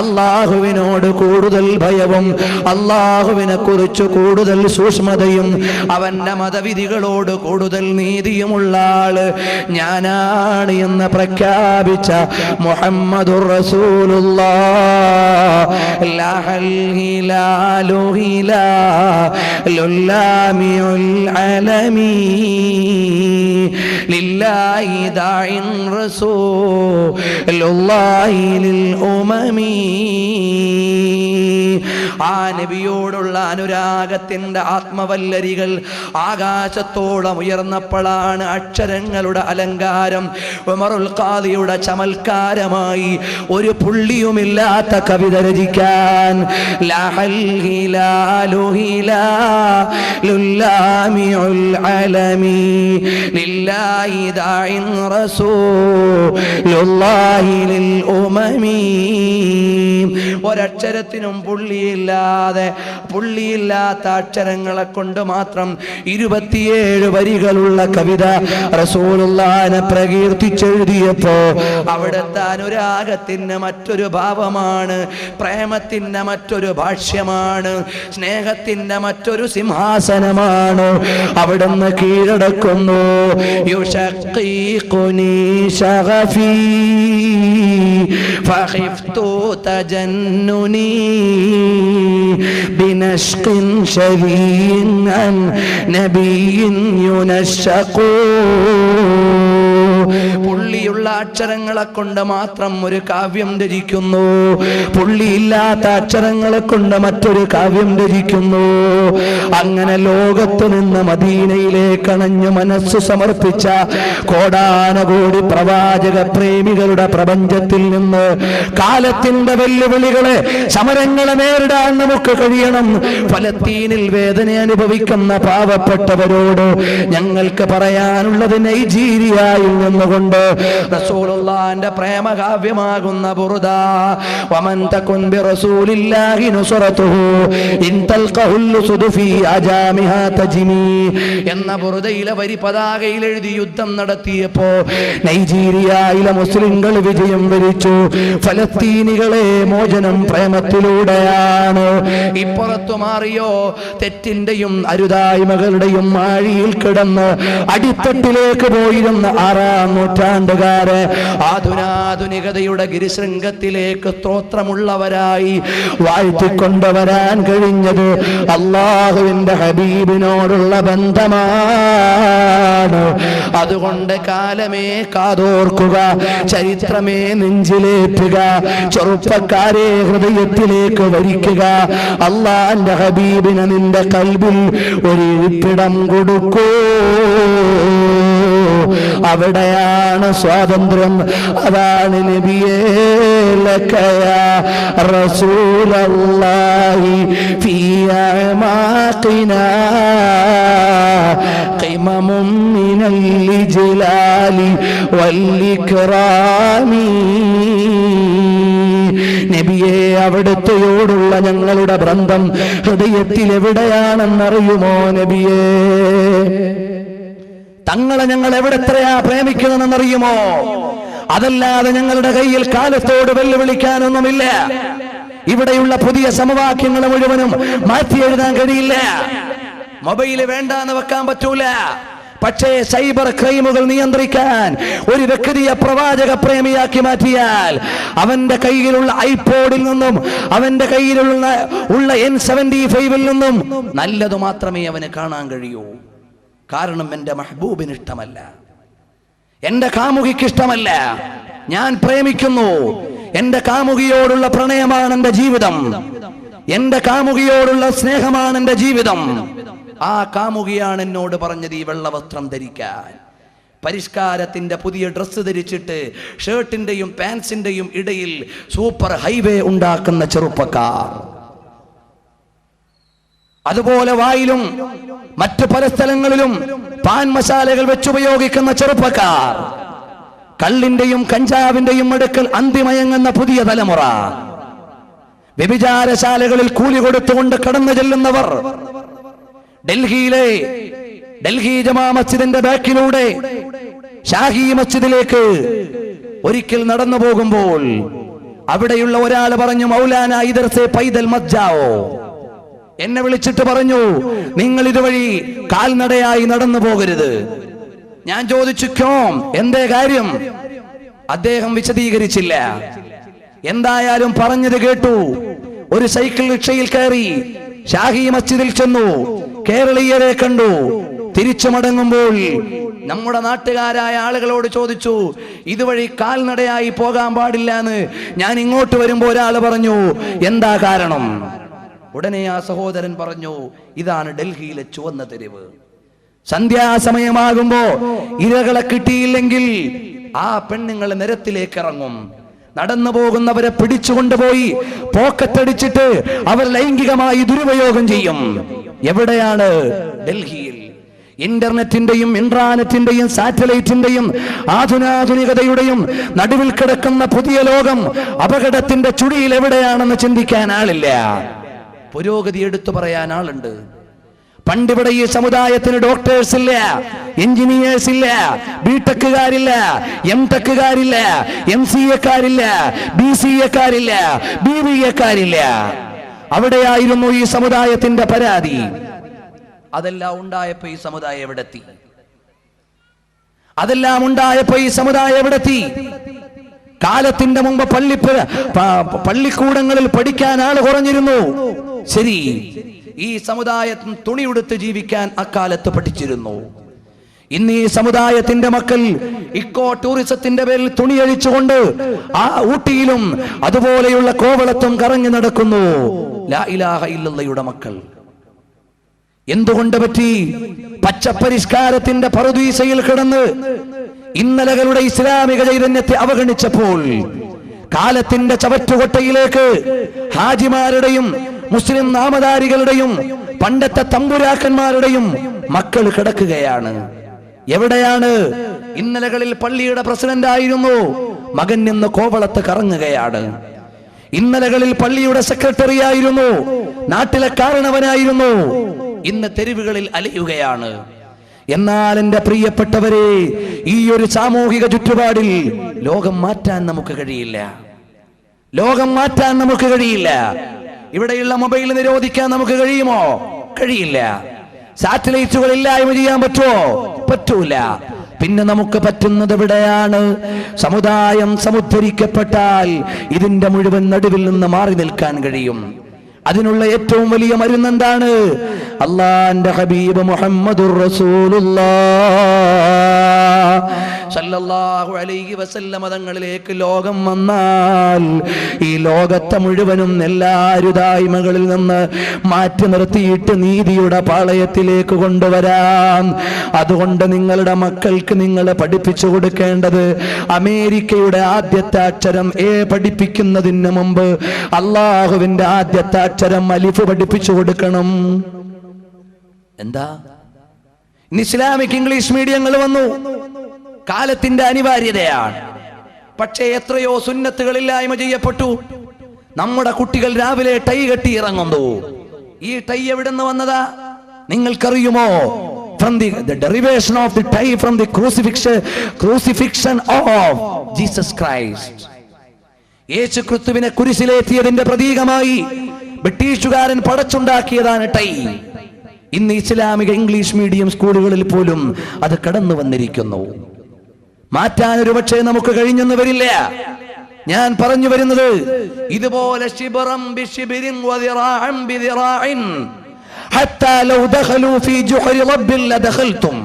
അല്ലാഹുവിനോട് കൂടുതൽ ഭയവും അല്ലാഹുവിനെ കുറിച്ച് കൂടുതൽ സൂക്ഷ്മതയും അവന്റെ മതവിധികളോട് കൂടുതൽ നീതിയുമുള്ള ആള് ഞാനാണ് എന്ന് പ്രഖ്യാപിച്ച മുഹമ്മദുർ റസൂലുള്ളാഹ്. ലഹൽ ഹിലാലു ഹിലാലുല്ലാമിഉൽ അലമീ ലില്ലാഹി ദാഇൻ റസൂലുള്ളാഹി ലിൽ ഉമമീ. ആ നബിയോടുള്ള അനുരാഗത്തിന്റെ ആത്മവല്ലരികൾ ആകാശത്തോളം ഉയർന്നപ്പോഴാണ് അക്ഷരങ്ങളുടെ അലങ്കാരം ഉമറുൽ ഖാദിയുടെ ചമൽക്കാരമായി ഒരു പുള്ളിയുമില്ലാത്ത കവിത രചിക്കാൻ ലഹൽ ഹിലാലു ഹിലാലുല്ലാമിഉൽ അലമീ ലില്ലാഹി ദാഇൻ റസൂലുള്ളാഹി ലിൽ ഉമമീ. ഒരക്ഷരത്തിനും പുള്ളിയില്ലാത്ത അക്ഷരങ്ങളെ കൊണ്ട് മാത്രം 27 വരികളുള്ള കവിത റസൂലുള്ളാഹിനെ പ്രകീർത്തിച്ചെഴുതിയപ്പോ അവിടുത്തെ അനുരാഗത്തിന് മറ്റൊരു ഭാവമാണ്, പ്രേമത്തിന് മറ്റൊരു ഭാഷ്യമാണ്, സ്നേഹത്തിന്റെ മറ്റൊരു സിംഹാസനമാണ്. അവിടുന്ന് കീഴടക്കുന്നു. യുശഖീഖുനി ശഗഫീ ഫഖിഫ്തു തജന്നുനി ബിനശ്ഖിൻ ശരീൻ അൻ നബിയിൻ യുനശഖൂ. പുള്ളിയുള്ള അക്ഷരങ്ങളെ കൊണ്ട് മാത്രം ഒരു കാവ്യം രചിക്കുന്നു, പുള്ളിയില്ലാത്ത അക്ഷരങ്ങളെ കൊണ്ട് മറ്റൊരു കാവ്യം രചിക്കുന്നു. അങ്ങനെ ലോകത്ത് നിന്ന് മദീനയിലേക്ക് അണഞ്ഞു മനസ്സ് സമർപ്പിച്ച കോടാനകോടി പ്രവാചക പ്രേമികളുടെ പ്രപഞ്ചത്തിൽ നിന്ന് കാലത്തിന്റെ വെല്ലുവിളികളെ സമരങ്ങളെ നേരിടാൻ നമുക്ക് കഴിയണം. ഫലസ്തീനിൽ വേദന അനുഭവിക്കുന്ന പാവപ്പെട്ടവരോട് ഞങ്ങൾക്ക് പറയാനുള്ളത് നൈജീരിയയിൽ നിന്നുകൊണ്ട് റസൂലുള്ളാഹിന്റെ പ്രേമകാവ്യമാകുന്ന ബുർദ വമൻ തകുൻ ബിറസൂലില്ലാഹി നുസ്റതുഹു ഇൻ തൽഖഹുൽ സുദുഫി അജാമിഹാ തജ്മി എന്ന ബുർദയിലെ വരി പതാകയിൽ എഴുതി യുദ്ധം നടത്തിയപ്പോ നൈജീരിയയിലെ മുസ്ലിങ്ങൾ വിജയം വരിച്ചു. ഫലസ്തീനികളെ മോചനം പ്രേമത്തിലൂടെയാണ്. ഇപ്പുറത്തു മാറിയോ തെറ്റിന്റെയും അരുതായ്മകളുടെയും ആഴിയിൽ കിടന്ന് അടിത്തട്ടിലേക്ക് പോയിരുന്ന 6-ാം നൂറ്റാണ്ടുകാരെ ആധുനികതയുടെ ഗിരിശൃംഗത്തിലേക്ക് സ്തോത്രമുള്ളവരായി വാഴ്ത്തിക്കൊണ്ടുവരാൻ കഴിഞ്ഞത് അല്ലാഹുവിന്റെ ഹബീബിനോടുള്ള ബന്ധമാണ്. അതുകൊണ്ട് കാലമേ കാതോർക്കുക, ചരിത്രമേ നെഞ്ചിലേറ്റുക, ചെറുപ്പക്കാരെ ഹൃദയത്തിലേക്ക് വരിക്കുക. അല്ലാഹുവിന്റെ ഹബീബിന് നിന്റെ കൽബിൽ ഒരു ഇരിപ്പിടം കൊടുക്കൂ. അവിടെയാണ് സ്വാതന്ത്ര്യം. അതാണ് നബിയേ ലക യാ റസൂലല്ലാഹി ഫീ അമാഖിനാ ഖിമമും മിനൽ ഇജ്ലാലി വൽ ഇക്റാമി. നബിയെ, അവിടുത്തെയോടുള്ള ഞങ്ങളുടെ ബന്ധം ഹൃദയത്തിൽ എവിടെയാണെന്നറിയുമോ നബിയേ? തങ്ങളെ ഞങ്ങൾ എവിടെത്രയാ പ്രേമിക്കുന്നതെന്നറിയുമോ? അതല്ലാതെ ഞങ്ങളുടെ കയ്യിൽ കാലത്തോട് വെല്ലുവിളിക്കാനൊന്നുമില്ല. ഇവിടെയുള്ള പുതിയ സമവാക്യങ്ങൾ മുഴുവനും മാറ്റി എഴുതാൻ കഴിയില്ല. മൊബൈല് വേണ്ടാന്ന് വെക്കാൻ പറ്റൂല. പക്ഷേ സൈബർ ക്രൈമുകൾ നിയന്ത്രിക്കാൻ ഒരു വ്യക്തിയെ പ്രവാചക പ്രേമിയാക്കി മാറ്റിയാൽ അവന്റെ കയ്യിലുള്ള ഐപോഡിൽ നിന്നും അവന്റെ കയ്യിലുള്ള N75 നിന്നും നല്ലതു മാത്രമേ അവന് കാണാൻ കഴിയൂ. കാരണം എന്റെ മെഹബൂബിന് ഇഷ്ടമല്ല, എന്റെ കാമുകിക്ക് ഇഷ്ടമല്ല. ഞാൻ പ്രേമിക്കുന്നു, എന്റെ കാമുകിയോടുള്ള പ്രണയമാണ് എന്റെ ജീവിതം, എന്റെ കാമുകിയോടുള്ള സ്നേഹമാണ് എന്റെ ജീവിതം. ആ കാമുകിയാണ് എന്നോട് പറഞ്ഞത് ഈ വെള്ള വസ്ത്രം ധരിക്കാൻ. പരിഷ്കാരത്തിന്റെ പുതിയ ഡ്രസ്സ് ധരിച്ചിട്ട് ഷർട്ടിന്റെയും പാൻസിന്റെയും ഇടയിൽ സൂപ്പർ ഹൈവേ ഉണ്ടാക്കുന്ന ചെറുപ്പക്കാർ, അതുപോലെ വായിലും മറ്റു പല സ്ഥലങ്ങളിലും പാൻ മസാലകൾ വെച്ചുപയോഗിക്കുന്ന ചെറുപ്പക്കാർ, കള്ളിന്റെയും കഞ്ചാവിന്റെയും അടുക്കൽ അന്തിമയങ്ങുന്ന പുതിയ തലമുറ, വ്യഭിചാരശാലകളിൽ കൂലി കൊടുത്തുകൊണ്ട് കടന്നു ചെല്ലുന്നവർ, ഡൽഹി ജമാ മസ്ജിദിന്റെ ബാക്കിലൂടെ ഷാഹി മസ്ജിദിലേക്ക് ഒരിക്കൽ നടന്നു പോകുമ്പോൾ അവിടെയുള്ള ഒരാൾ പറഞ്ഞു, മൗലാന ഇധർ സേ പൈദൽ മത് ജാവോ. എന്നെ വിളിച്ചിട്ട് പറഞ്ഞു, നിങ്ങൾ ഇതുവഴി കാൽനടയായി നടന്നു പോകരുത്. ഞാൻ ചോദിച്ചു, ക്യോം, എന്തേ കാര്യം? അദ്ദേഹം വിശദീകരിച്ചില്ല. എന്തായാലും പറഞ്ഞത് കേട്ടു. ഒരു സൈക്കിൾ റിക്ഷയിൽ കയറി ഷാഹി മസ്ജിദിൽ ചെന്നു, കേരളീയരെ കണ്ടു. തിരിച്ചു മടങ്ങുമ്പോൾ നമ്മുടെ നാട്ടുകാരായ ആളുകളോട് ചോദിച്ചു, ഇതുവഴി കാൽനടയായി പോകാൻ പാടില്ല എന്ന് ഞാൻ ഇങ്ങോട്ട് വരുമ്പോൾ ഒരാൾ പറഞ്ഞു, എന്താ കാരണം? ഉടനെ ആ സഹോദരൻ പറഞ്ഞു, ഇതാണ് ഡൽഹിയിലെ ചുവന്ന തെരുവ്. സന്ധ്യാസമയമാകുമ്പോ ഇരകളെ കിട്ടിയില്ലെങ്കിൽ ആ പെണ്ണുങ്ങൾ നിരത്തിലേക്ക് ഇറങ്ങും. നടന്നു പോകുന്നവരെ പിടിച്ചുകൊണ്ടുപോയി പോക്കറ്റടിച്ചിട്ട് അവർ ലൈംഗികമായി ദുരുപയോഗം ചെയ്യും. എവിടെയാണ്? ഡൽഹിയിൽ. ഇന്റർനെറ്റിന്റെയും ഇൻട്രാനെറ്റിന്റെയും സാറ്റലൈറ്റിന്റെയും ആധുനികതയുടെയും നടുവിൽ കിടക്കുന്ന പുതിയ ലോകം അപകടത്തിന്റെ ചുഴിയിൽ എവിടെയാണെന്ന് ചിന്തിക്കാൻ ആളില്ല. പുരോഗതി എടുത്തു പറയാൻ ആളുണ്ട്. പണ്ടിവിടെ ഈ സമുദായത്തിന് ഡോക്ടേഴ്സ് ഇല്ല, എഞ്ചിനീയേഴ്സ് ഇല്ല, ബിടെക്കുകാരില്ല, എംടെക്കുകാരില്ല, MCAക്കാരില്ല, BCAക്കാരില്ല, BBAക്കാരില്ല. അവിടെയായിരുന്നു ഈ സമുദായത്തിന്റെ പരാതി. അതെല്ലാം ഉണ്ടായപ്പോ ഈ സമുദായം എവിടെത്തി? അതെല്ലാം ഉണ്ടായപ്പോ ഈ സമുദായം എവിടെത്തി? കാലത്തിന്റെ മുമ്പ് പള്ളിക്കൂടങ്ങളിൽ പഠിക്കാൻ ആൾ കുറഞ്ഞിരുന്നു. ശരി, ഈ സമുദായത്തിൽ തുണിയുടുത്ത് ജീവിക്കാൻ അക്കാലത്ത് പഠിച്ചിരുന്നു. ഇന്ന് ഈ സമുദായത്തിന്റെ മക്കൾ ഇക്കോ ടൂറിസത്തിന്റെ പേരിൽ തുണിയഴിച്ചുകൊണ്ട് ആ ഊട്ടിയിലും അതുപോലെയുള്ള കോവളത്തും കറങ്ങി നടക്കുന്നു. ലാ ഇലാഹ ഇല്ലല്ലാഹയുടെ മക്കൾ. എന്തുകൊണ്ട് പറ്റി? പച്ചപ്പരിഷ്കാരത്തിന്റെ പറുദീസയിൽ കിടന്ന് ഇന്നലകളുടെ ഇസ്ലാമിക ചൈതന്യത്തെ അവഗണിച്ചപ്പോൾ കാലത്തിന്റെ ചവറ്റുകൊട്ടയിലേക്ക് ഹാജിമാരുടെയും മുസ്ലിം നാമധാരികളുടെയും പണ്ടത്തെ തമ്പുരാക്കന്മാരുടെയും മക്കൾ കിടക്കുകയാണ്. എവിടെയാണ്? ഇന്നലകളിൽ പള്ളിയുടെ പ്രസിഡന്റ് ആയിരുന്നു, മകൻ നിന്ന് കോവളത്ത് കറങ്ങുകയാണ്. ഇന്നലകളിൽ പള്ളിയുടെ സെക്രട്ടറി ആയിരുന്നു, നാട്ടിലെ കാരണവനായിരുന്നു, ഇന്ന് തെരുവുകളിൽ അലയുകയാണ്. എന്നാൽ എന്റെ പ്രിയപ്പെട്ടവരെ, ഈ ഒരു സാമൂഹിക ചുറ്റുപാടിൽ ലോകം മാറ്റാൻ നമുക്ക് കഴിയില്ല. ലോകം മാറ്റാൻ നമുക്ക് കഴിയില്ല. ഇവിടെയുള്ള മൊബൈൽ നിരോധിക്കാൻ നമുക്ക് കഴിയുമോ? കഴിയില്ല. സാറ്റലൈറ്റുകൾ ഇല്ലായ്മ ചെയ്യാൻ പറ്റുമോ? പറ്റൂല. പിന്നെ നമുക്ക് പറ്റുന്നത് എവിടെയാണ്? സമുദായം സമുദ്ധരിക്കപ്പെട്ടാൽ ഇതിന്റെ മുഴുവൻ നടുവിൽ നിന്ന് മാറി നിൽക്കാൻ കഴിയും. അതിനുള്ള ഏറ്റവും വലിയ മരുന്ന് എന്താണ്? അല്ലാഹുവിന്റെ ഹബീബ് മുഹമ്മദുർ റസൂലുള്ളാഹ് സല്ലല്ലാഹു അലൈഹി വസല്ലം തങ്ങളിലേക്ക് ലോകം വന്നാൽ ഈ ലോകത്തെ മുഴുവനും എല്ലാ അരുതായ്മകളിൽ നിന്ന് മാറ്റി നിർത്തിയിട്ട് നീതിയുടെ പാളയത്തിലേക്ക് കൊണ്ടുവരാം. അതുകൊണ്ട് നിങ്ങളുടെ മക്കൾക്ക് നിങ്ങൾ പഠിപ്പിച്ചു കൊടുക്കേണ്ടത് അമേരിക്കയുടെ ആദ്യത്തെ അക്ഷരം എ പഠിപ്പിക്കുന്നതിന് മുമ്പ് അള്ളാഹുവിന്റെ ആദ്യത്തെ അക്ഷരം അലിഫ് പഠിപ്പിച്ചു കൊടുക്കണം. എന്താ? ഇസ്ലാമിക് ഇംഗ്ലീഷ് മീഡിയങ്ങൾ വന്നു, കാലത്തിന്റെ അനിവാര്യതയാണ്. പക്ഷേ എത്രയോ സുന്നത്തുകളില്ലായ്മ ചെയ്യപ്പെട്ടു. നമ്മുടെ കുട്ടികൾ രാവിലെ ടൈ കെട്ടി ഇറങ്ങുന്നു. ഈ ടൈ എവിടെ നിന്ന് വന്നതാ നിങ്ങൾക്കറിയുമോ? From the derivation of the tie from the crucifixion of Jesus Christ. യേശു ക്രിസ്തുവിനെ കുരിശിലേറ്റിയതിന്റെ പ്രതീകമായി ബ്രിട്ടീഷുകാരൻ പടച്ചുണ്ടാക്കിയതാണ് ടൈ. ഇന്ന് ഇസ്ലാമിക ഇംഗ്ലീഷ് മീഡിയം സ്കൂളുകളിൽ പോലും അത് കടന്നു വന്നിരിക്കുന്നു. മാറ്റാൻ ഒരു പക്ഷേ നമുക്ക് കഴിഞ്ഞെന്ന് വരില്ല. ഞാൻ പറഞ്ഞു വരുന്നത് ഇതുപോലെ ശിബറം ബിശിബിരിൻ വദിറാഅൻ ബിദിറാഇൻ ഹത്താ ലൗ ദഖലൂ ഫീ ജുഹരി റബ്ബിൽ ലദഖൽതും.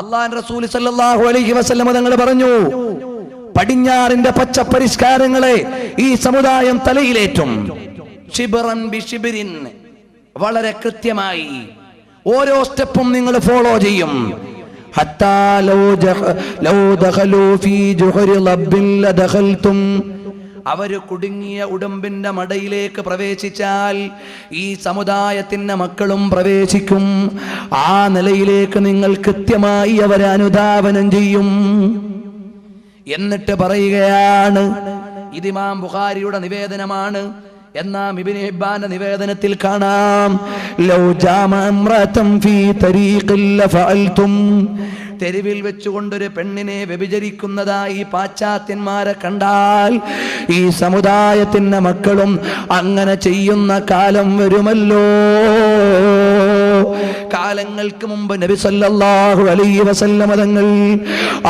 അല്ലാഹുവിന്റെ റസൂൽ സല്ലല്ലാഹു അലൈഹി വസല്ലം തങ്ങൾ പറഞ്ഞു, പടിഞ്ഞാറിന്റെ പച്ച പരിഷ്കാരങ്ങളെ ഈ സമുദായം തലയിലേറ്റും. ശിബറൻ ബിശിബിരിൻ, വളരെ കൃത്യമായി ഓരോ സ്റ്റെപ്പും നിങ്ങൾ ഫോളോ ചെയ്യും. ഹത്താ ലൗ ദഖലൂ ഫീ ജുഹരി റബ്ബിൽ ലദഖൽതും. അവര് കുടുങ്ങിയ ഉടമ്പിന്റെ മടയിലേക്ക് പ്രവേശിച്ചാൽ ഈ സമുദായത്തിന്റെ മക്കളും പ്രവേശിക്കും. ആ നിലയിലേക്ക് നിങ്ങൾ കൃത്യമായി അവരെ അനുധാവനം ചെയ്യും. എന്നിട്ട് പറയുകയാണ്, ഇത് ഇമാം ബുഖാരിയുടെ നിവേദനമാണ്. എന്നാം ഇബ്നു ഹിബ്ബാന്റെ നിവേദനത്തിൽ കാണാം, ലൗ ജാമ ഇംറഅതൻ ഫീ തരീഖിൽ ലഫഅൽതും. തെരുവിൽ വെച്ചുകൊണ്ടൊരു പെണ്ണിനെ വ്യഭിചരിക്കുന്നതായി പാശ്ചാത്യന്മാരെ കണ്ടാൽ ഈ സമുദായത്തിന്റെ മക്കളും അങ്ങനെ ചെയ്യുന്ന കാലം വരുമല്ലോ. കാലങ്ങൾക്ക് മുമ്പ് നബി സല്ലല്ലാഹു അലൈഹി വസല്ലം തങ്ങൾ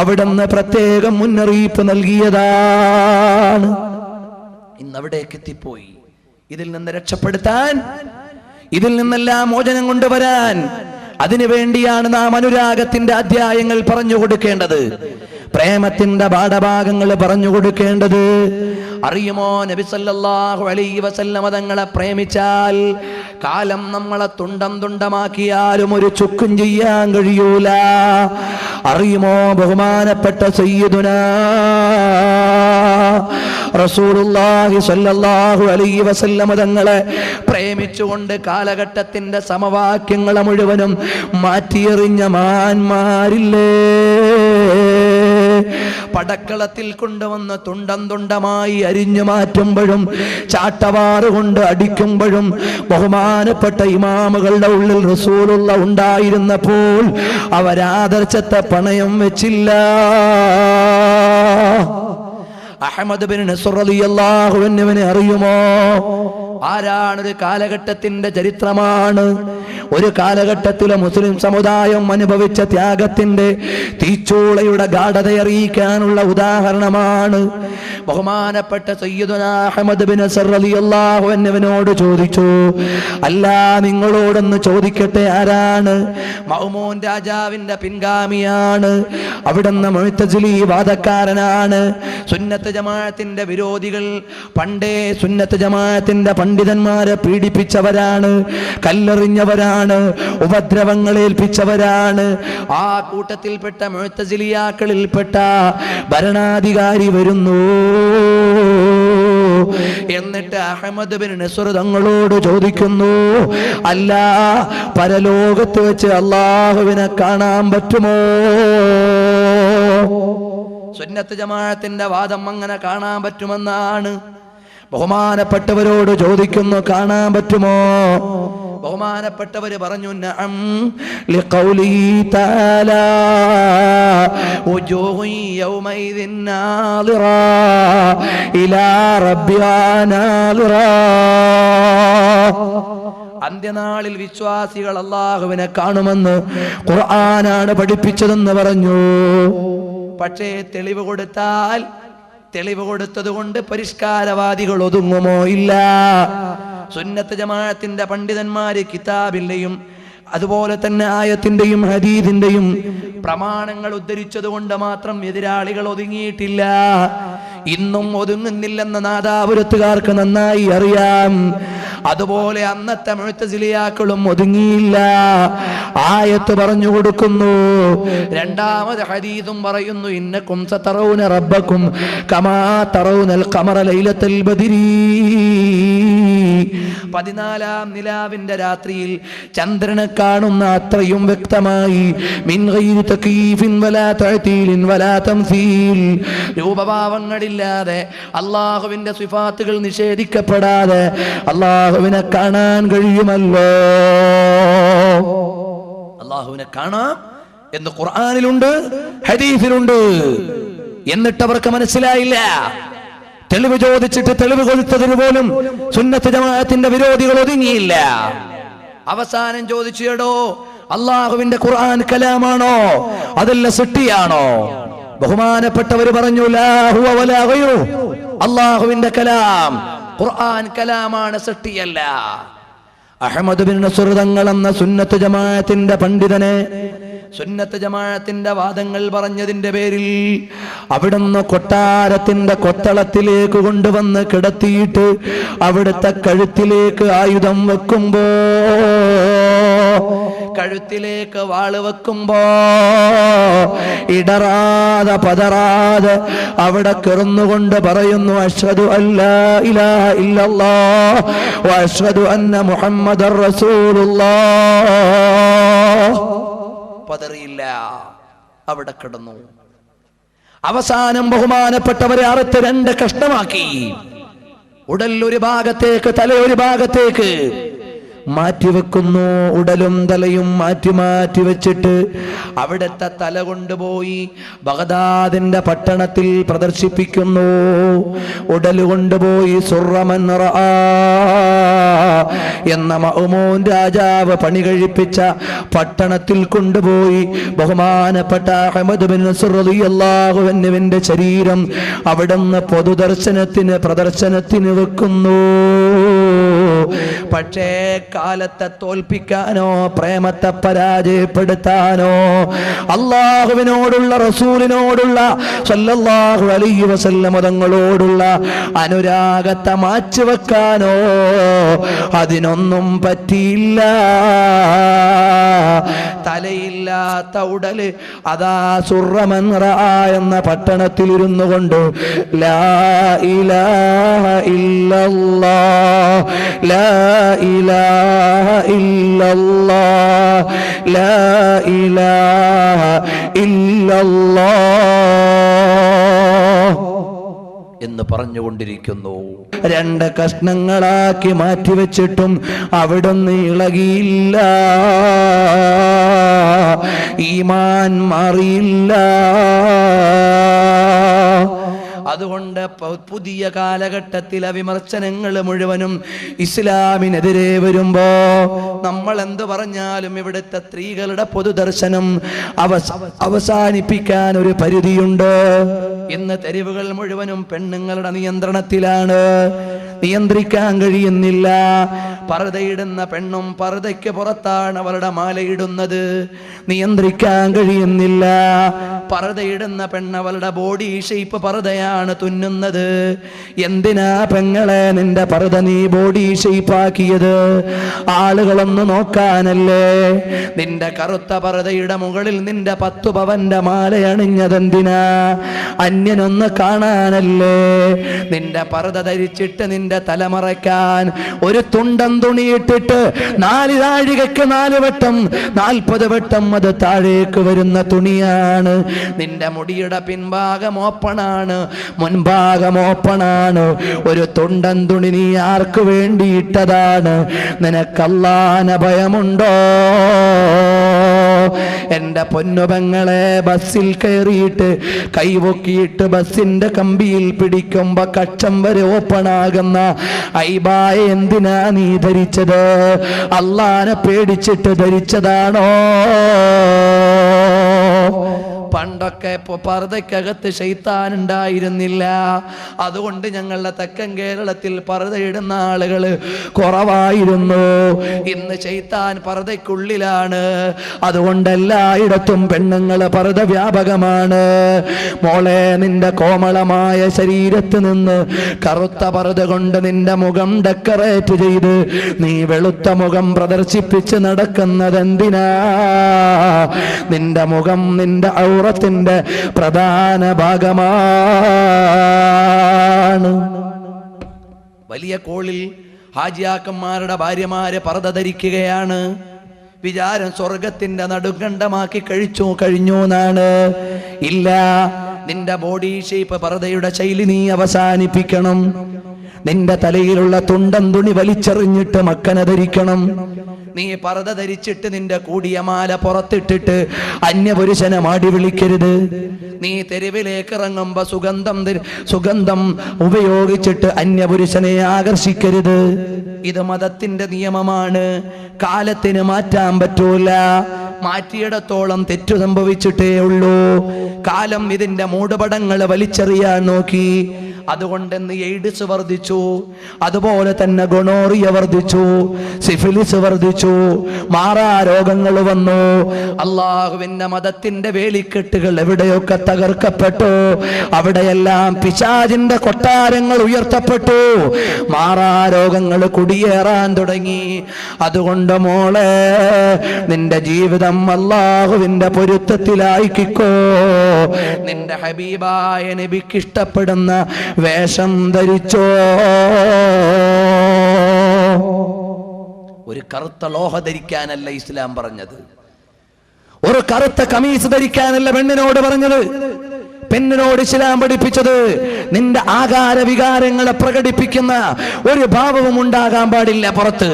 അവിടുന്ന് പ്രത്യേകം മുന്നറിയിപ്പ് നൽകിയതാണ്. ഇന്നവിടേക്ക് എത്തിപ്പോയി. ഇതിൽ നിന്ന് രക്ഷപ്പെടുത്താൻ, ഇതിൽ നിന്നെല്ലാം മോചനം കൊണ്ടുവരാൻ, അതിനുവേണ്ടിയാണ് നാം അനുരാഗത്തിന്റെ അധ്യായങ്ങൾ പറഞ്ഞു കൊടുക്കേണ്ടത്, പ്രേമത്തിന്റെ പാഠഭാഗങ്ങൾ പറഞ്ഞു കൊടുക്കേണ്ടത്. അറിയുമോ, നബി സല്ലല്ലാഹു അലൈഹി വസല്ലം തങ്ങളെ പ്രേമിച്ചാൽ കാലം നമ്മളെ തുണ്ടം തുണ്ടമാക്കിയാലും ഒരു ചുക്കും ചെയ്യാൻ കഴിയൂല. അറിയുമോ, ബഹുമാനപ്പെട്ട സയ്യിദുനാ റസൂലുള്ളാഹി സ്വല്ലല്ലാഹു അലൈഹി വസല്ലം തങ്ങളെ പ്രേമിച്ചുകൊണ്ട് കാലഘട്ടത്തിന്റെ സമവാക്യങ്ങളെ മുഴുവനും മാറ്റിയെറിഞ്ഞ മാന്മാരില്ലേ? പടക്കളത്തിൽ കൊണ്ടുവന്ന് തുണ്ടം തുണ്ടമായി അരിഞ്ഞു മാറ്റുമ്പോഴും ചാട്ടവാറ് കൊണ്ട് അടിക്കുമ്പോഴും ബഹുമാനപ്പെട്ട ഇമാമുകളുടെ ഉള്ളിൽ റസൂലുള്ള ഉണ്ടായിരുന്നപ്പോൾ അവരാദർശത്തെ പണയം വെച്ചില്ല. അഹ്മദ് ബിൻ നസ്ർ റളിയല്ലാഹു അൻഹുവിനെ അറിയുമോ? ആരാണ്? ഒരു കാലഘട്ടത്തിന്റെ ചരിത്രമാണ്. ഒരു കാലഘട്ടത്തിലെ മുസ്ലിം സമുദായം അനുഭവിച്ച ത്യാഗത്തിന്റെ തീച്ചൂളയുടെ ഗാഢത അറിയിക്കാനുള്ള ഉദാഹരണമാണ്. ബഹുമാനപ്പെട്ട സയ്യിദുനാ അഹ്മദ് ബിൻ നസ്ർ റളിയല്ലാഹു അൻഹുവിനോട് ചോദിച്ചു, അല്ല, നിങ്ങളോടൊന്ന് ചോദിക്കട്ടെ, ആരാണ്? മഅ്മൂൻ രാജാവിന്റെ പിൻഗാമിയാണ്. അവിടുന്ന് മുഅ്തസിലി വാദക്കാരനാണ്. സുന്നത്ത് ജമാഅത്തിന്റെ വിരോധികൾ പണ്ടേ സുന്നത്ത് ജമാഅത്തിന്റെ പണ്ഡിതന്മാരെ പീഡിപ്പിച്ചവരാണ്, കല്ലെറിഞ്ഞവരാണ്, ഉപദ്രവങ്ങൾ ഏൽപ്പിച്ചവരാണ്. ആ കൂട്ടത്തിൽപ്പെട്ട മുഅ്തസിലിയാക്കളിൽപ്പെട്ട ഭരണാധികാരി വരുന്നു. എന്നിട്ട് അഹ്മദ് ബിൻ നസ്ർ തങ്ങളോട് ചോദിക്കുന്നു, അല്ല, പരലോകത്ത് വെച്ച് അല്ലാഹുവിനെ കാണാൻ പറ്റുമോ? സുന്നത്ത് ജമാഅത്തിന്റെ വാദം അങ്ങനെ കാണാൻ പറ്റുമെന്നാണ്. ബഹുമാനപ്പെട്ടവരോട് ചോദിക്കുന്നു, കാണാൻ പറ്റുമോ? ബഹുമാനപ്പെട്ടവര് പറഞ്ഞു, നഅം ലിഖൗലിഹി തആല വജൂഹു യൗമൈദിൻ നാളിറ ഇലാ റബ്ബിഹാ നാളിറ. അന്ത്യനാളിൽ വിശ്വാസികൾ അല്ലാഹുവിനെ കാണുമെന്ന് ഖുർആനാണ് പഠിപ്പിച്ചതെന്ന് പറഞ്ഞു. പക്ഷേ തെളിവ് കൊടുത്താൽ, തെളിവ് കൊടുത്തത് കൊണ്ട് പരിഷ്കാരവാദികൾ ഒതുങ്ങുമോ? ഇല്ല. സുന്നത്ത് ജമാഅത്തിന്റെ പണ്ഡിതന്മാര് കിതാബിന്റെയും അതുപോലെ തന്നെ ആയത്തിന്റെയും ഹദീസിന്റെയും പ്രമാണങ്ങൾ ഉദ്ധരിച്ചത് കൊണ്ട് മാത്രം എതിരാളികൾ ഒതുങ്ങിയിട്ടില്ല. ഇന്നും ഒതുങ്ങുന്നില്ലെന്ന് നാദാപുരത്തുകാർക്ക് നന്നായി അറിയാം. അതുപോലെ അന്നത്തെ മുഅ്തസിലിയാക്കളും ഒതുങ്ങിയില്ല. ആയത്ത് പറഞ്ഞു കൊടുക്കുന്നു, രണ്ടാമത് ഹദീസും പറയുന്നു, ഇന്നകും സതറൗന റബ്ബക്കും കമാ തറൗനൽ ഖമറ ലൈലത്തുൽ ബദ്രി. 14-ാം നിലാവിന്റെ രാത്രിയിൽ ചന്ദ്രനെ കാണുന്ന അത്രയും വ്യക്തമായി, മിൻ ഗൈരി തകീഫിൻ വലാ തഅതീലിൻ വലാ തംസീൽ, രൂപഭാവങ്ങളില്ലാതെ അല്ലാഹുവിന്റെ സിഫാത്തുകൾ നിഷേധിക്കപ്പെടാതെ അല്ലാഹുവിനെ കാണാൻ കഴിയുമല്ലോ. അല്ലാഹുവിനെ കാണാം എന്ന് ഖുർആനിലുണ്ട്, ഹദീസിലുണ്ട്. എന്നിട്ട് അവർക്ക് മനസ്സിലായില്ല. തെളിവ് ചോദിച്ചിട്ട് തെളിവ് കൊടുത്തതിന് പോലും സുന്നത്ത് ജമാഅത്തിന്റെ വിരോധികൾ ഒതുങ്ങിയില്ല. അവസാനം ചോദിച്ചു, എടോ അള്ളാഹുവിന്റെ ഖുർആൻ കലാമാണോ അതല്ല സൃഷ്ടിയാണോ? ബഹുമാനപ്പെട്ടവർ പറഞ്ഞു, ലാ ഹുവ വലാ ഗൈറു, അള്ളാഹുവിന്റെ കലാം ഖുർആൻ കലാമാണ്, സൃഷ്ടിയല്ല. അഹ്മദ് ബിൻ നസ്ർ തങ്ങൾ എന്ന സുന്നത്ത് ജമാഅത്തിന്റെ പണ്ഡിതനെ സുന്നത്ത് ജമാഅത്തിന്റെ വാദങ്ങൾ പറഞ്ഞതിന്റെ പേരിൽ അവിടുന്ന് കൊട്ടാരത്തിന്റെ കൊത്തളത്തിലേക്ക് കൊണ്ടുവന്ന് കിടത്തിയിട്ട് അവിടുത്തെ കഴുത്തിലേക്ക് ആയുധം വെക്കുമ്പോ, കഴുത്തിലേക്ക് വാള് വെക്കുമ്പോ ഇടറാതെ പതറാതെ അവിടെ കിടന്നുകൊണ്ട് പറയുന്നു, അശ്ഹദു അല്ലാ ഇലാഹ ഇല്ലല്ലാഹ് വ അശ്ഹദു അന്ന മുഹമ്മദർ റസൂലുള്ളാഹ്. പതറിയില്ല, അവിടെ കിടന്നു. അവസാനം ബഹുമാനപ്പെട്ടവരെ അറുത്ത് 2 കഷ്ണമാക്കി. ഉടൽ ഒരു ഭാഗത്തേക്ക്, തല ഒരു ഭാഗത്തേക്ക് മാറ്റിവെക്കുന്നു. ഉടലും തലയും മാറ്റി മാറ്റി വെച്ചിട്ട് അവിടുത്തെ തല കൊണ്ടുപോയി ബഗ്ദാദിന്റെ പട്ടണത്തിൽ പ്രദർശിപ്പിക്കുന്നു. ഉടല് കൊണ്ടുപോയി സുറമൻ റആ എന്ന മഅ്മൂൻ രാജാവ് പണി കഴിപ്പിച്ച പട്ടണത്തിൽ കൊണ്ടുപോയി ബഹുമാനപ്പെട്ട അഹ്മദ് ബിൻ നസ്ർ റളിയല്ലാഹു അൻഹുവിന്റെ ശരീരം അവിടുന്ന് പൊതുദർശനത്തിന് പ്രദർശനത്തിന് വെക്കുന്നു. പക്ഷേ കാലത്തെ തോൽപ്പിക്കാനോ പ്രേമത്തെ പരാജയപ്പെടുത്താനോ അള്ളാഹുവിനോടുള്ള റസൂലിനോടുള്ള സല്ലല്ലാഹു അലൈഹി വസല്ലം തങ്ങളോടുള്ള അനുരാഗത്തെ മാറ്റിവെക്കാനോ അതിനൊന്നും പറ്റിയില്ല. തലയില്ലാത്ത ഉടല് അതാ സുറമൻ റആ എന്ന പട്ടണത്തിൽ ഇരുന്നു കൊണ്ട് ലാ ഇലാഹ ഇല്ലല്ലാഹ് ലാ ഇലാഹ ഇല്ലല്ലാഹ് ലാ ഇലാഹ ഇല്ലല്ലാഹ് എന്ന് പറഞ്ഞുകൊണ്ടിരിക്കുന്നു. 2 കഷ്ണങ്ങളാക്കി മാറ്റിവെച്ചിട്ടും അവിടുന്ന് ഇളകിയില്ല, ഈമാൻ മാറിയില്ല. അതുകൊണ്ട് പുതിയ കാലഘട്ടത്തിലെ വിമർശനങ്ങൾ മുഴുവനും ഇസ്ലാമിനെതിരെ വരുമ്പോ നമ്മൾ എന്ത് പറഞ്ഞാലും ഇവിടുത്തെ സ്ത്രീകളുടെ പൊതുദർശനം അവസാനിപ്പിക്കാൻ ഒരു പരിധിയുണ്ട്. ഇന്ന് തെരുവുകൾ മുഴുവനും പെണ്ണുങ്ങളുടെ നിയന്ത്രണത്തിലാണ്, നിയന്ത്രിക്കാൻ കഴിയുന്നില്ല. പർദ്ദയിടുന്ന പെണ്ണും പർദ്ദയ്ക്ക് പുറത്താണ് അവരുടെ മാലയിടുന്നത്, നിയന്ത്രിക്കാൻ കഴിയുന്നില്ല. പർദ്ദയിടുന്ന പെണ്ണ് അവളുടെ ബോഡി ഷേപ്പ് പർദ്ദയാണ് തുന്നുന്നത്. എന്തിനാ പെങ്ങളെ നിന്റെ പർദ്ദ നീ ബോഡി ഷേപ്പാക്കിയത്? ആളുകളൊന്ന് നോക്കാനല്ലേ? നിന്റെ കറുത്ത പർദ്ദയുടെ മുകളിൽ നിന്റെ 10 പവന്റെ മാലയണിഞ്ഞതെന്തിനാ? അന്യനൊന്ന് കാണാനല്ലേ? നിന്റെ പർദ്ദ ധരിച്ചിട്ട് നിന്റെ തലമറയ്ക്കാൻ ഒരു തുണ്ടൻ തുണിയിട്ടിട്ട് 4 നാഴികയ്ക്ക് 4 വട്ടം 40 വട്ടം അത് താഴേക്ക് വരുന്ന തുണിയാണ്. നിന്റെ മുടിയുടെ പിൻഭാഗം ഓപ്പണാണ്, മുൻഭാഗം ഓപ്പണാണ്. ഒരു തുണ്ടൻ തുണി നീ ആർക്ക് വേണ്ടിയിട്ടതാണ്? നിനക്ക് അല്ലാഹുവിനെ ഭയമുണ്ടോ? എന്റെ പൊന്നുപെങ്ങളെ, ബസ്സിൽ കയറിയിട്ട് കൈവൊക്കിയിട്ട് ബസ്സിന്റെ കമ്പിയിൽ പിടിക്കുമ്പോ കച്ചം വരെ ഓപ്പണാകുന്ന ഐബായ എന്തിനാ നീ ധരിച്ചത്? അല്ലാഹുവിനെ പേടിച്ചിട്ട് ധരിച്ചതാണോ? പണ്ടൊക്കെ പർദ്ദക്കകത്ത് ശൈത്താൻ ഉണ്ടായിരുന്നില്ല. അതുകൊണ്ട് ഞങ്ങളുടെ തെക്കൻ കേരളത്തിൽ പർദ്ദയിടുന്ന ആളുകൾ കുറവായിരുന്നു. ഇന്ന് ശൈത്താൻ പർദ്ദയ്ക്കുള്ളിലാണ്. അതുകൊണ്ട് എല്ലായിടത്തും പെണ്ണുങ്ങൾ പർദ്ദ വ്യാപകമാണ്. മോളെ, നിന്റെ കോമളമായ ശരീരത്ത് നിന്ന് കറുത്ത പർദ്ദ കൊണ്ട് നിന്റെ മുഖം ഡെക്കറേറ്റ് ചെയ്ത് നീ വെളുത്ത മുഖം പ്രദർശിപ്പിച്ച് നടക്കുന്നതെന്തിനാ? നിന്റെ മുഖം നിന്റെ ഔറത്തിന്റെ പ്രധാന ഭാഗമാണ്. വലിയ കോളിൽ ഹാജിയാക്കന്മാരുടെ ഭാര്യമാരെ പർദ്ദ ധരിക്കുകയാണ്. വിചാരം സ്വർഗത്തിന്റെ നടുകണ്ഡമാക്കി കഴിഞ്ഞു എന്നാണ്. ഇല്ല, നിന്റെ ബോഡി ഷേപ്പ് പർദ്ദയുടെ ശൈലി നീ അവസാനിപ്പിക്കണം. നിന്റെ തലയിലുള്ള തുണ്ടൻ തുണി വലിച്ചെറിഞ്ഞിട്ട് മക്കനെ ധരിക്കണം. നീ പർദ്ദ ധരിച്ചിട്ട് നിന്റെ കൂടിയ മാല പുറത്തിട്ടിട്ട് അന്യപുരുഷനെ മാടി വിളിക്കരുത്. നീ തെരുവിലേക്ക് ഇറങ്ങുമ്പോ സുഗന്ധം ഉപയോഗിച്ചിട്ട് അന്യപുരുഷനെ ആകർഷിക്കരുത്. ഇത് മതത്തിന്റെ നിയമമാണ്. കാലത്തിന് മാറ്റാൻ പറ്റൂല. മാറ്റിയിടത്തോളം തെറ്റു സംഭവിച്ചിട്ടേ ഉള്ളൂ. കാലം ഇതിന്റെ മൂടുപടങ്ങൾ വലിച്ചെറിയാൻ നോക്കി. അതുകൊണ്ടെന്ന് എയ്ഡ്സ് വർദ്ധിച്ചു, അതുപോലെ തന്നെ ഗൊണോറിയ വർദ്ധിച്ചു, സിഫിലിസ് വർദ്ധിച്ചു, മാറാ രോഗങ്ങൾ വന്നു. അള്ളാഹുവിന്റെ മതത്തിന്റെ വേലിക്കെട്ടുകൾ എവിടെയൊക്കെ തകർക്കപ്പെട്ടു, അവിടെയെല്ലാം പിശാചിന്റെ കൊട്ടാരങ്ങൾ ഉയർത്തപ്പെട്ടു. മാറാ രോഗങ്ങൾ കുടിയേറാൻ തുടങ്ങി. അതുകൊണ്ട് മോളെ, നിന്റെ ജീവിതം അള്ളാഹുവിന്റെ പൊരുത്തത്തിലായിക്കോ. നിന്റെ ഹബീബായ നബിക്ക് ഇഷ്ടപ്പെടുന്ന വേഷം ധരിച്ചോ. ഒരു കറുത്ത ലോഹ ധരിക്കാനല്ല ഇസ്ലാം പറഞ്ഞത്. ഒരു കറുത്ത കമീസ് ധരിക്കാനല്ല പെണ്ണിനോട് പറഞ്ഞത്. പെണ്ണിനോട് ഇസ്ലാം പഠിപ്പിച്ചത് നിന്റെ ആകാര വികാരങ്ങളെ പ്രകടിപ്പിക്കുന്ന ഒരു ഭാവവും ഉണ്ടാകാൻ പാടില്ല പുറത്ത്.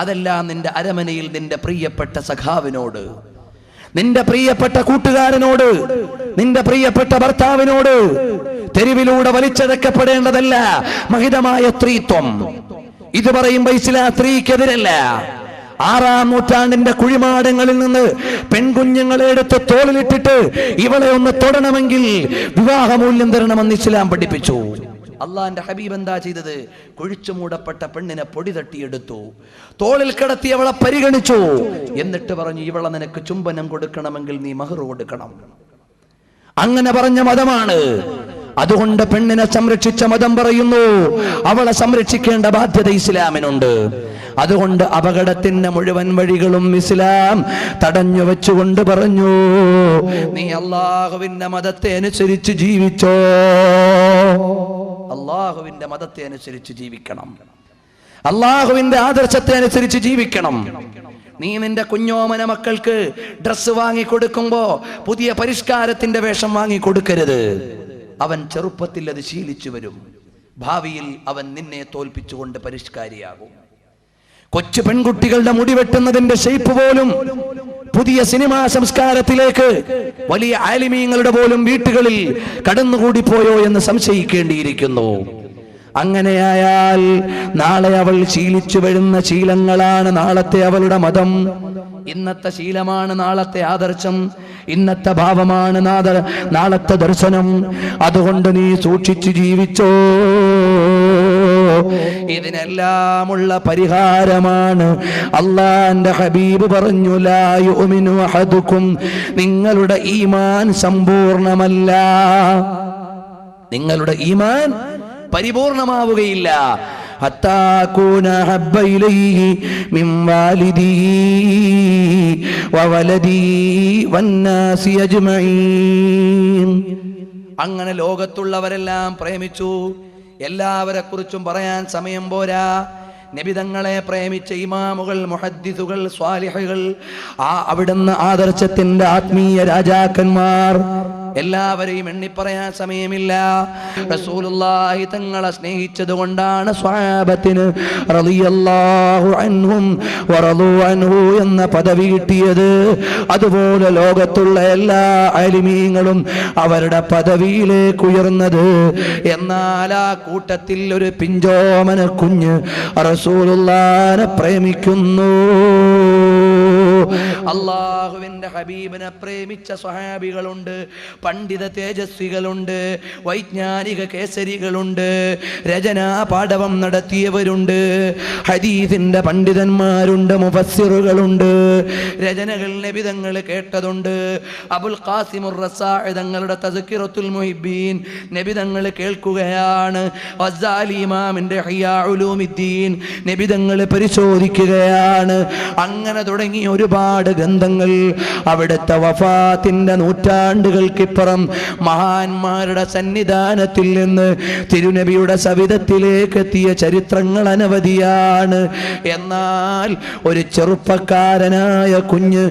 അതെല്ലാം നിന്റെ അരമനയിൽ നിന്റെ പ്രിയപ്പെട്ട സഖാവിനോട്, നിന്റെ പ്രിയപ്പെട്ട കൂട്ടുകാരനോട്, നിന്റെ പ്രിയപ്പെട്ട ഭർത്താവിനോട്. തെരുവിലൂടെ വലിച്ചഴക്കപ്പെടേണ്ടതല്ല മഹിതമായ സ്ത്രീത്വം. ഇത് പറയുമ്പോ ഇസ്ലാം സ്ത്രീക്കെതിരല്ല. 6-ാം നൂറ്റാണ്ടിന്റെ കുഴിമാടങ്ങളിൽ നിന്ന് പെൺകുഞ്ഞുങ്ങളെ എടുത്ത് തോളിലിട്ടിട്ട് ഇവളെ ഒന്ന് തൊടണമെങ്കിൽ വിവാഹമൂല്യം തരണമെന്ന് ഇസ്ലാം പഠിപ്പിച്ചു. അള്ളാന്റെ ഹബീബ് എന്താ ചെയ്തത്? കുഴിച്ചു മൂടപ്പെട്ട പെണ്ണിനെ പൊടി തട്ടിയെടുത്തു, തോളിൽ കിടത്തി അവളെ പരിഗണിച്ചു. എന്നിട്ട് പറഞ്ഞു, ഇവളെ നിനക്ക് ചുംബനം കൊടുക്കണമെങ്കിൽ നീ മഹർ കൊടുക്കണം. അങ്ങനെ പറഞ്ഞ മതമാണ്. അതുകൊണ്ട് പെണ്ണിനെ സംരക്ഷിച്ച മതം പറയുന്നു, അവളെ സംരക്ഷിക്കേണ്ട ബാധ്യത ഇസ്ലാമിനുണ്ട്. അതുകൊണ്ട് അപകടത്തിന്റെ മുഴുവൻ വഴികളും ഇസ്ലാം തടഞ്ഞു വെച്ചുകൊണ്ട് പറഞ്ഞു, നീ അള്ളാഹുവിന്റെ മതത്തെ അനുസരിച്ച് ജീവിച്ചോ. അള്ളാഹുവിന്റെ മതത്തെ അനുസരിച്ച് ജീവിക്കണം. അള്ളാഹുവിന്റെ ആദർശത്തെ അനുസരിച്ച് ജീവിക്കണം. നീ നിന്റെ കുഞ്ഞോമന മക്കൾക്ക് ഡ്രസ്സ് വാങ്ങിക്കൊടുക്കുമ്പോ പുതിയ പരിഷ്കാരത്തിന്റെ വേഷം വാങ്ങിക്കൊടുക്കരുത്. അവൻ ചെറുപ്പത്തിൽ അത് ശീലിച്ചു വരും. ഭാവിയിൽ അവൻ നിന്നെ തോൽപ്പിച്ചുകൊണ്ട് പരിഷ്കാരിയാകും. കൊച്ചു പെൺകുട്ടികളുടെ മുടി വെട്ടുന്നതിന്റെ ഷേപ്പ് പോലും പുതിയ സിനിമാ സംസ്കാരത്തിലേക്ക് വലിയ ആലിമീങ്ങളുടെ പോലും വീട്ടുകളിൽ കടന്നുകൂടിപ്പോയോ എന്ന് സംശയിക്കേണ്ടിയിരിക്കുന്നു. അങ്ങനെയായാൽ നാളെ അവൾ ശീലിച്ചു വരുന്ന ശീലങ്ങളാണ് നാളത്തെ അവളുടെ മതം. ഇന്നത്തെ ശീലമാണ് നാളത്തെ ആദർശം. ഇന്നത്തെ ഭാവമാണ് നാളത്തെ ദർശനം. അതുകൊണ്ട് നീ സൂക്ഷിച്ചു ജീവിച്ചോ. ഇതിനെല്ലാമുള്ള പരിഹാരമാണ് അള്ളാന്റെ ഹബീബ് പറഞ്ഞു, ലാ യുഅ്മിനു അഹദുക്കും, നിങ്ങളുടെ ഈമാൻ സമ്പൂർണമല്ല, നിങ്ങളുടെ ഈമാൻ പരിപൂർണമാവുകയില്ല. ഹത്താ കൂന ഹബ്ബ ഇലൈഹി മിൻ വാലിദിഹി വവലദിഹി വന്നാസി അജ്മഈൻ. അങ്ങനെ ലോകത്തുള്ളവരെല്ലാം പ്രേമിച്ചു. എല്ലാവരെ കുറിച്ചും പറയാൻ സമയം പോരാ. നബിതങ്ങളെ പ്രേമിച്ച ഇമാമുകൾ, മുഹദ്ദിസുകൾ, സ്വാലിഹുകൾ, അവിടുന്ന് ആദർശത്തിന്റെ ആത്മീയ രാജാക്കന്മാർ, എല്ലാവരെയും എണ്ണിപ്പറയാൻ സമയമില്ല. റസൂലുള്ളാഹി തങ്ങളെ സ്നേഹിച്ചത് കൊണ്ടാണ് സ്വഹാബത്തിന് റളിയല്ലാഹു അൻഹും വറളു അൻഹു എന്ന പദവി കിട്ടിയത്. അതുപോലെ ലോകത്തുള്ള എല്ലാ ആലിമീങ്ങളും അവരുടെ പദവിയിലേക്ക് ഉയർന്നത്. എന്നാൽ ആ കൂട്ടത്തിൽ ഒരു പിഞ്ചോമന കുഞ്ഞ് റസൂലുള്ളാഹിനെ പ്രേമിക്കുന്നു. അള്ളാഹുവിന്റെ ഹബീബിനെ പ്രേമിച്ച സ്വഹാബികളുണ്ട്, പണ്ഡിത തേജസ്വികളുണ്ട്, വൈജ്ഞാനിക കേസരികളുണ്ട്, രചനാ പാടവം നടത്തിയവരുണ്ട്, ഹദീസിന്റെ പണ്ഡിതന്മാരുണ്ട്, മുഫസ്സിറുകളുണ്ട്, രചനകൾ നബിതങ്ങൾ കേട്ടതുണ്ട്. അബുൽ ഖാസിമുർ റസാഇ തങ്ങളുടെ തസ്കിറത്തുൽ മുഹിബ്ബീൻ നബിതങ്ങൾ കേൾക്കുകയാണ്. ഗസാലി ഇമാമിന്റെ ഇഹ്യാ ഉലൂമിദ്ദീൻ നബിതങ്ങൾ പരിശോധിക്കുകയാണ്. അങ്ങനെ തുടങ്ങി ഒരുപാട് ഗ്രന്ഥങ്ങൾ അവിടുത്തെ വഫാത്തിന്റെ നൂറ്റാണ്ടുകൾക്കിപ്പുറം മഹാന്മാരുടെ സന്നിധാനത്തിൽ നിന്ന് തിരുനബിയുടെ സവിധത്തിലേക്ക് എത്തിയ ചരിത്രങ്ങൾ അനവധിയാണ്. എന്നാൽ ഒരു ചെറുപ്പക്കാരനായ കുഞ്ഞ്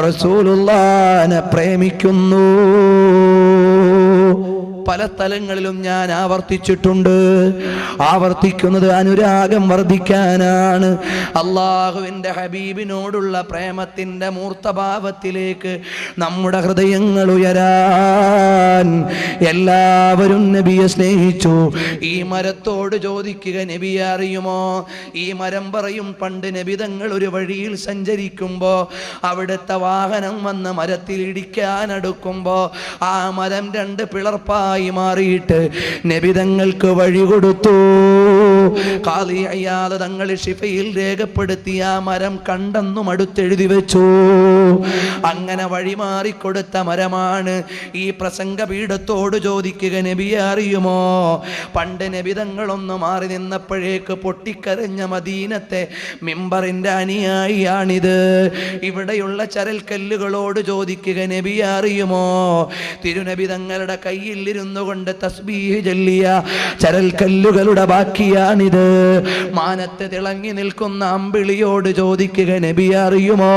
റസൂലുള്ളാഹിനെ പ്രേമിക്കുന്നു. പല സ്ഥലങ്ങളിലും ഞാൻ ആവർത്തിച്ചിട്ടുണ്ട്. ആവർത്തിക്കുന്നത് അനുരാഗം വർദ്ധിക്കാനാണ്. അള്ളാഹുവിൻ്റെ ഹബീബിനോടുള്ള പ്രേമത്തിൻ്റെ മൂർത്തഭാവത്തിലേക്ക് നമ്മുടെ ഹൃദയങ്ങൾ ഉയരാൻ എല്ലാവരും നബിയെ സ്നേഹിച്ചു. ഈ മരത്തോട് ചോദിക്കുക, നബിയെ അറിയുമോ? ഈ മരം പറയും, പണ്ട് നബിതങ്ങൾ ഒരു വഴിയിൽ സഞ്ചരിക്കുമ്പോൾ അവിടുത്തെ വാഹനം വന്ന് മരത്തിൽ ഇടിക്കാനടുക്കുമ്പോൾ ആ മരം രണ്ട് പിളർപ്പായി മാറിയിട്ട് നബിതങ്ങൾക്ക് വഴി കൊടുത്തു. ഖാദി ഇയാദ് തങ്ങൾ ശിഫയിൽ രേഖപ്പെടുത്തിയ ആ മരം കണ്ടെന്നും അടുത്തെഴുതി വെച്ചു. അങ്ങനെ വഴിമാറിക്കൊടുത്ത മരമാണ്. ഈ പ്രസംഗപീഠത്തോട് ചോദിക്കുക, നബിയെ അറിയുമോ? പണ്ട് നബിതങ്ങളൊന്ന് മാറി നിന്നപ്പോഴേക്ക് പൊട്ടിക്കരഞ്ഞ മദീനത്തെ മിമ്പറിന്റെ അനുയായിയാണിത്. ഇവിടെയുള്ള ചരൽക്കല്ലുകളോട് ചോദിക്കുക, നബിയെ അറിയുമോ? തിരുനബി തങ്ങളുടെ കയ്യിൽ ഇരുന്നു കൊണ്ട് തസ്ബീഹ് ചൊല്ലിയ ചരൽക്കല്ലുകളുടെ ബാക്കിയാണിത്. മാനത്ത് തിളങ്ങി നിൽക്കുന്ന അമ്പിളിയോട് ചോദിക്കുക, നബിയെ അറിയുമോ?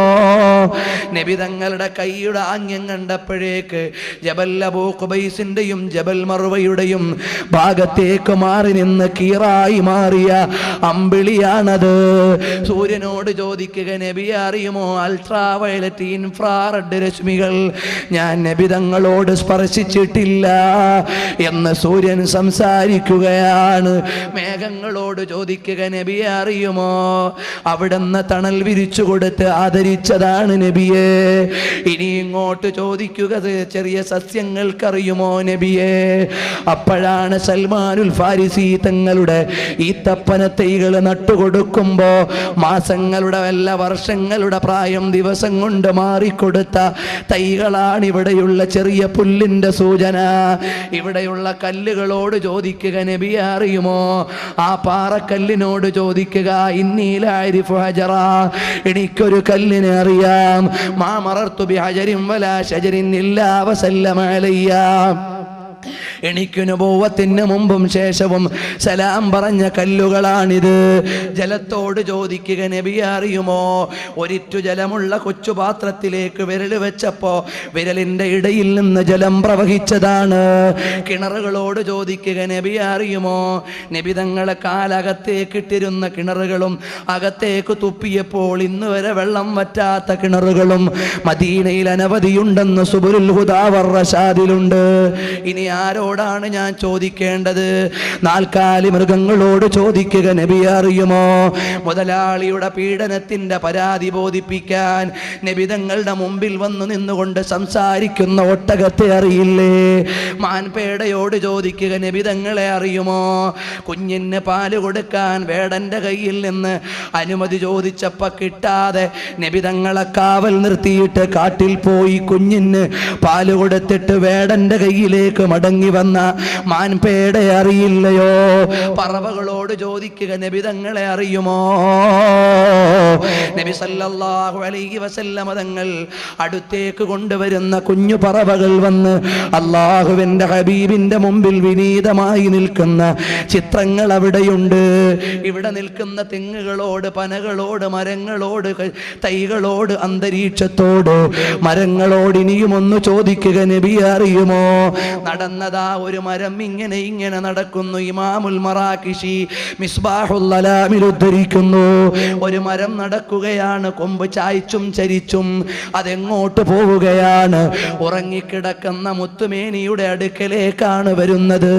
നബി തങ്ങളുടെ കൈയുടെ ആംഗ്യം കണ്ടപ്പോഴേക്ക് ജബൽ അബൂ ഖുബൈസിന്റെയും ജബൽ മർവയുടെയും ഭാഗത്തേക്ക് മാറി നിന്ന് കീറായി മാറിയ അമ്പിളിയാണത്. സൂര്യനോട് ചോദിക്കുക, നബിയെ അറിയുമോ? അൾട്രാ വയലറ്റ് ഇൻഫ്രാറെഡ് രശ്മികൾ ഞാൻ നബി തങ്ങളോട് സ്പർശിച്ചിട്ടില്ല എന്ന് സൂര്യൻ സംസാരിക്കുകയാണ്. മേഘങ്ങളോട് ചോദിക്കുക, നബിയെ അറിയുമോ? അവിടുന്ന് തണൽ വിരിച്ചു കൊടുത്ത് ആദരിച്ചതാണ് നബിയെ. ഇനി ഇങ്ങോട്ട് ചോദിക്കുക, ചെറിയ സസ്യങ്ങൾക്കറിയുമോ നബിയെ? അപ്പോഴാണ് സൽമാനുൽ ഫാരിസി തങ്ങളുടെ ഈത്തപ്പന തൈകൾ നട്ടുകൊടുക്കുമ്പോ മാസങ്ങളുടെ വല്ല വർഷങ്ങളുടെ പ്രായം ദിവസം കൊണ്ട് മാറിക്കൊടുത്ത തൈകളാണ് ഇവിടെയുള്ള ചെറിയ പുല്ലിന്റെ സൂചന. ഇവിടെയുള്ള കല്ലുകളോട് ചോദിക്കുക, നബിയെ അറിയുമോ? ആ പാറക്കല്ലിനോട് ചോദിക്കുക, ഇന്നീലാരിഫു ഹജറ, എനിക്കൊരു കല്ലിനെ അറിയാം. മാ മറർതു ബിഹജരിൻ വലാ ശജരിൻ ഇല്ലാ വസല്ലമ അലയ്യ, എനിക്ക് നുബുവത്തിന് മുമ്പും ശേഷവും സലാം പറഞ്ഞ കല്ലുകളാണിത്. ജലത്തോട് ചോദിക്കുക, നബിയെ അറിയുമോ? ഒരിറ്റു ജലമുള്ള കൊച്ചു പാത്രത്തിലേക്ക് വിരൽ വെച്ചപ്പോ വിരലിന്റെ ഇടയിൽ നിന്ന് ജലം പ്രവഹിച്ചതാണ്. കിണറുകളോട് ചോദിക്കുക, നബിയെ അറിയുമോ? നബി തങ്ങളെ കാലകത്തേക്ക് ഇട്ടിരുന്ന കിണറുകളും അകത്തേക്ക് തുപ്പിയപ്പോൾ ഇന്ന് വരെ വെള്ളം വറ്റാത്ത കിണറുകളും മദീനയിൽ അനവധിയുണ്ടെന്ന് സുബുലുൽ ഹുദാ വർ റശാദിലുണ്ട്. ഇനി ആരോടാണ് ഞാൻ ചോദിക്കേണ്ടത്? നാൽക്കാലി മൃഗങ്ങളോട് ചോദിക്കുക, നബിയെ അറിയുമോ? മുതലാളിയുടെ പീഡനത്തിന്റെ പരാതി ബോധിപ്പിക്കാൻ നബിതങ്ങളുടെ മുമ്പിൽ വന്നു നിന്നുകൊണ്ട് സംസാരിക്കുന്ന ഒട്ടകത്തെ അറിയില്ലേ? മാൻപേടയോട് ചോദിക്കുക, നബിതങ്ങളെ അറിയുമോ? കുഞ്ഞിന് പാല് കൊടുക്കാൻ വേടന്റെ കയ്യിൽ നിന്ന് അനുമതി ചോദിച്ചപ്പോ കിട്ടാതെ നബിതങ്ങളെ കാവൽ നിർത്തിയിട്ട് കാട്ടിൽ പോയി കുഞ്ഞിന് പാല് കൊടുത്തിട്ട് വേടന്റെ കയ്യിലേക്ക് മടങ്ങി വന്ന മാൻപേട അറിയില്ലയോ? പറവകളോട് ചോദിക്കുക, നബി തങ്ങളെ അറിയുമോ? നബി സല്ലല്ലാഹു അലൈഹി വസല്ലമ തങ്ങൾ അടുത്തേക്ക് കൊണ്ടുവരുന്ന കുഞ്ഞു പറവകൾ വന്ന് അല്ലാഹുവിന്റെ ഹബീബിന്റെ മുമ്പിൽ വിനീതമായി നിൽക്കുന്ന ചിത്രങ്ങൾ അവിടെയുണ്ട്. ഇവിടെ നിൽക്കുന്ന തെങ്ങുകളോട്, പനകളോട്, മരങ്ങളോട്, തൈകളോട്, അന്തരീക്ഷത്തോട്, മരങ്ങളോട് ഇനിയും ഒന്ന് ചോദിക്കുക, നബി അറിയുമോ? നടന്നതാ ഒരു മരം ഇങ്ങനെ നടക്കുന്നു. ഇമാമുൽ മറാഖിശി മിസ്ബാഹുൽ അലാമിൽ ഉദ്ധരിക്കുന്നു, ഒരു മരം നടക്കുകയാണ്, കൊമ്പ് ചായ്ച്ചും ചരിച്ചും അതെങ്ങോട്ട് പോവുകയാണ്? ഉറങ്ങിക്കിടക്കുന്ന മുത്തുമേനിയുടെ അടുക്കലേക്കാണ് വരുന്നത്.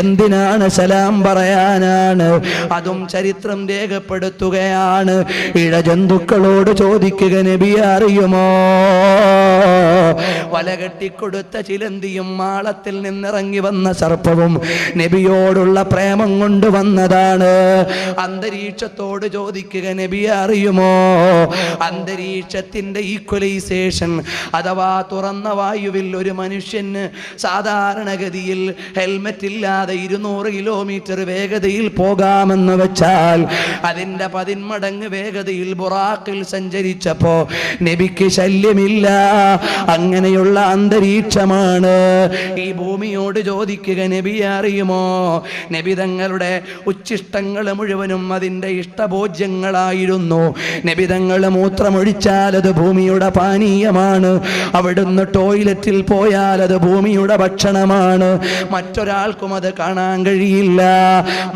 എന്തിനാണ്? സലാം പറയാനാണ്. അതും ചരിത്രം രേഖപ്പെടുത്തുകയാണ്. ഇഴജന്തുക്കളോട് ചോദിക്കുക, നബിയെ അറിയുമോ? വലകെട്ടിക്കൊടുത്ത ചിലന്തിയും മാളത്തിൽ നിന്നിറങ്ങി വന്ന സർപ്പവും നബിയോടുള്ള പ്രേമം കൊണ്ട് വന്നതാണ്. അന്തരീക്ഷത്തോട് ചോദിക്കുക, നബിയെ അറിയുമോ? അന്തരീക്ഷത്തിന്റെ ഈക്വലൈസേഷൻ അഥവാ തുറന്ന വായുവിൽ ഒരു മനുഷ്യന് സാധാരണഗതിയിൽ ഹെൽമെറ്റ് ഇല്ലാതെ 200 കിലോമീറ്റർ വേഗതയിൽ പോകാമെന്ന് വെച്ചാൽ അതിന്റെ 10 മടങ്ങ് വേഗതയിൽ ബുറാഖിൽ സഞ്ചരിച്ചപ്പോ നബിക്ക് ശല്യമില്ല. അങ്ങനെയുള്ള അന്തരീക്ഷമാണ്. ഈ ഭൂമിയോട് ചോദിക്കുക, നബിയെ അറിയുമോ? നബി തങ്ങളുടെ ഉച്ഛിഷ്ടങ്ങൾ മുഴുവനും അതിൻ്റെ ഇഷ്ടഭോജ്യങ്ങളായിരുന്നു. നബി തങ്ങൾ മൂത്രമൊഴിച്ചാൽ അത് ഭൂമിയുടെ പാനീയമാണ്. അവിടുന്ന് ടോയ്ലറ്റിൽ പോയാൽ അത് ഭൂമിയുടെ ഭക്ഷണമാണ്. മറ്റൊരാൾക്കും അത് കാണാൻ കഴിയില്ല.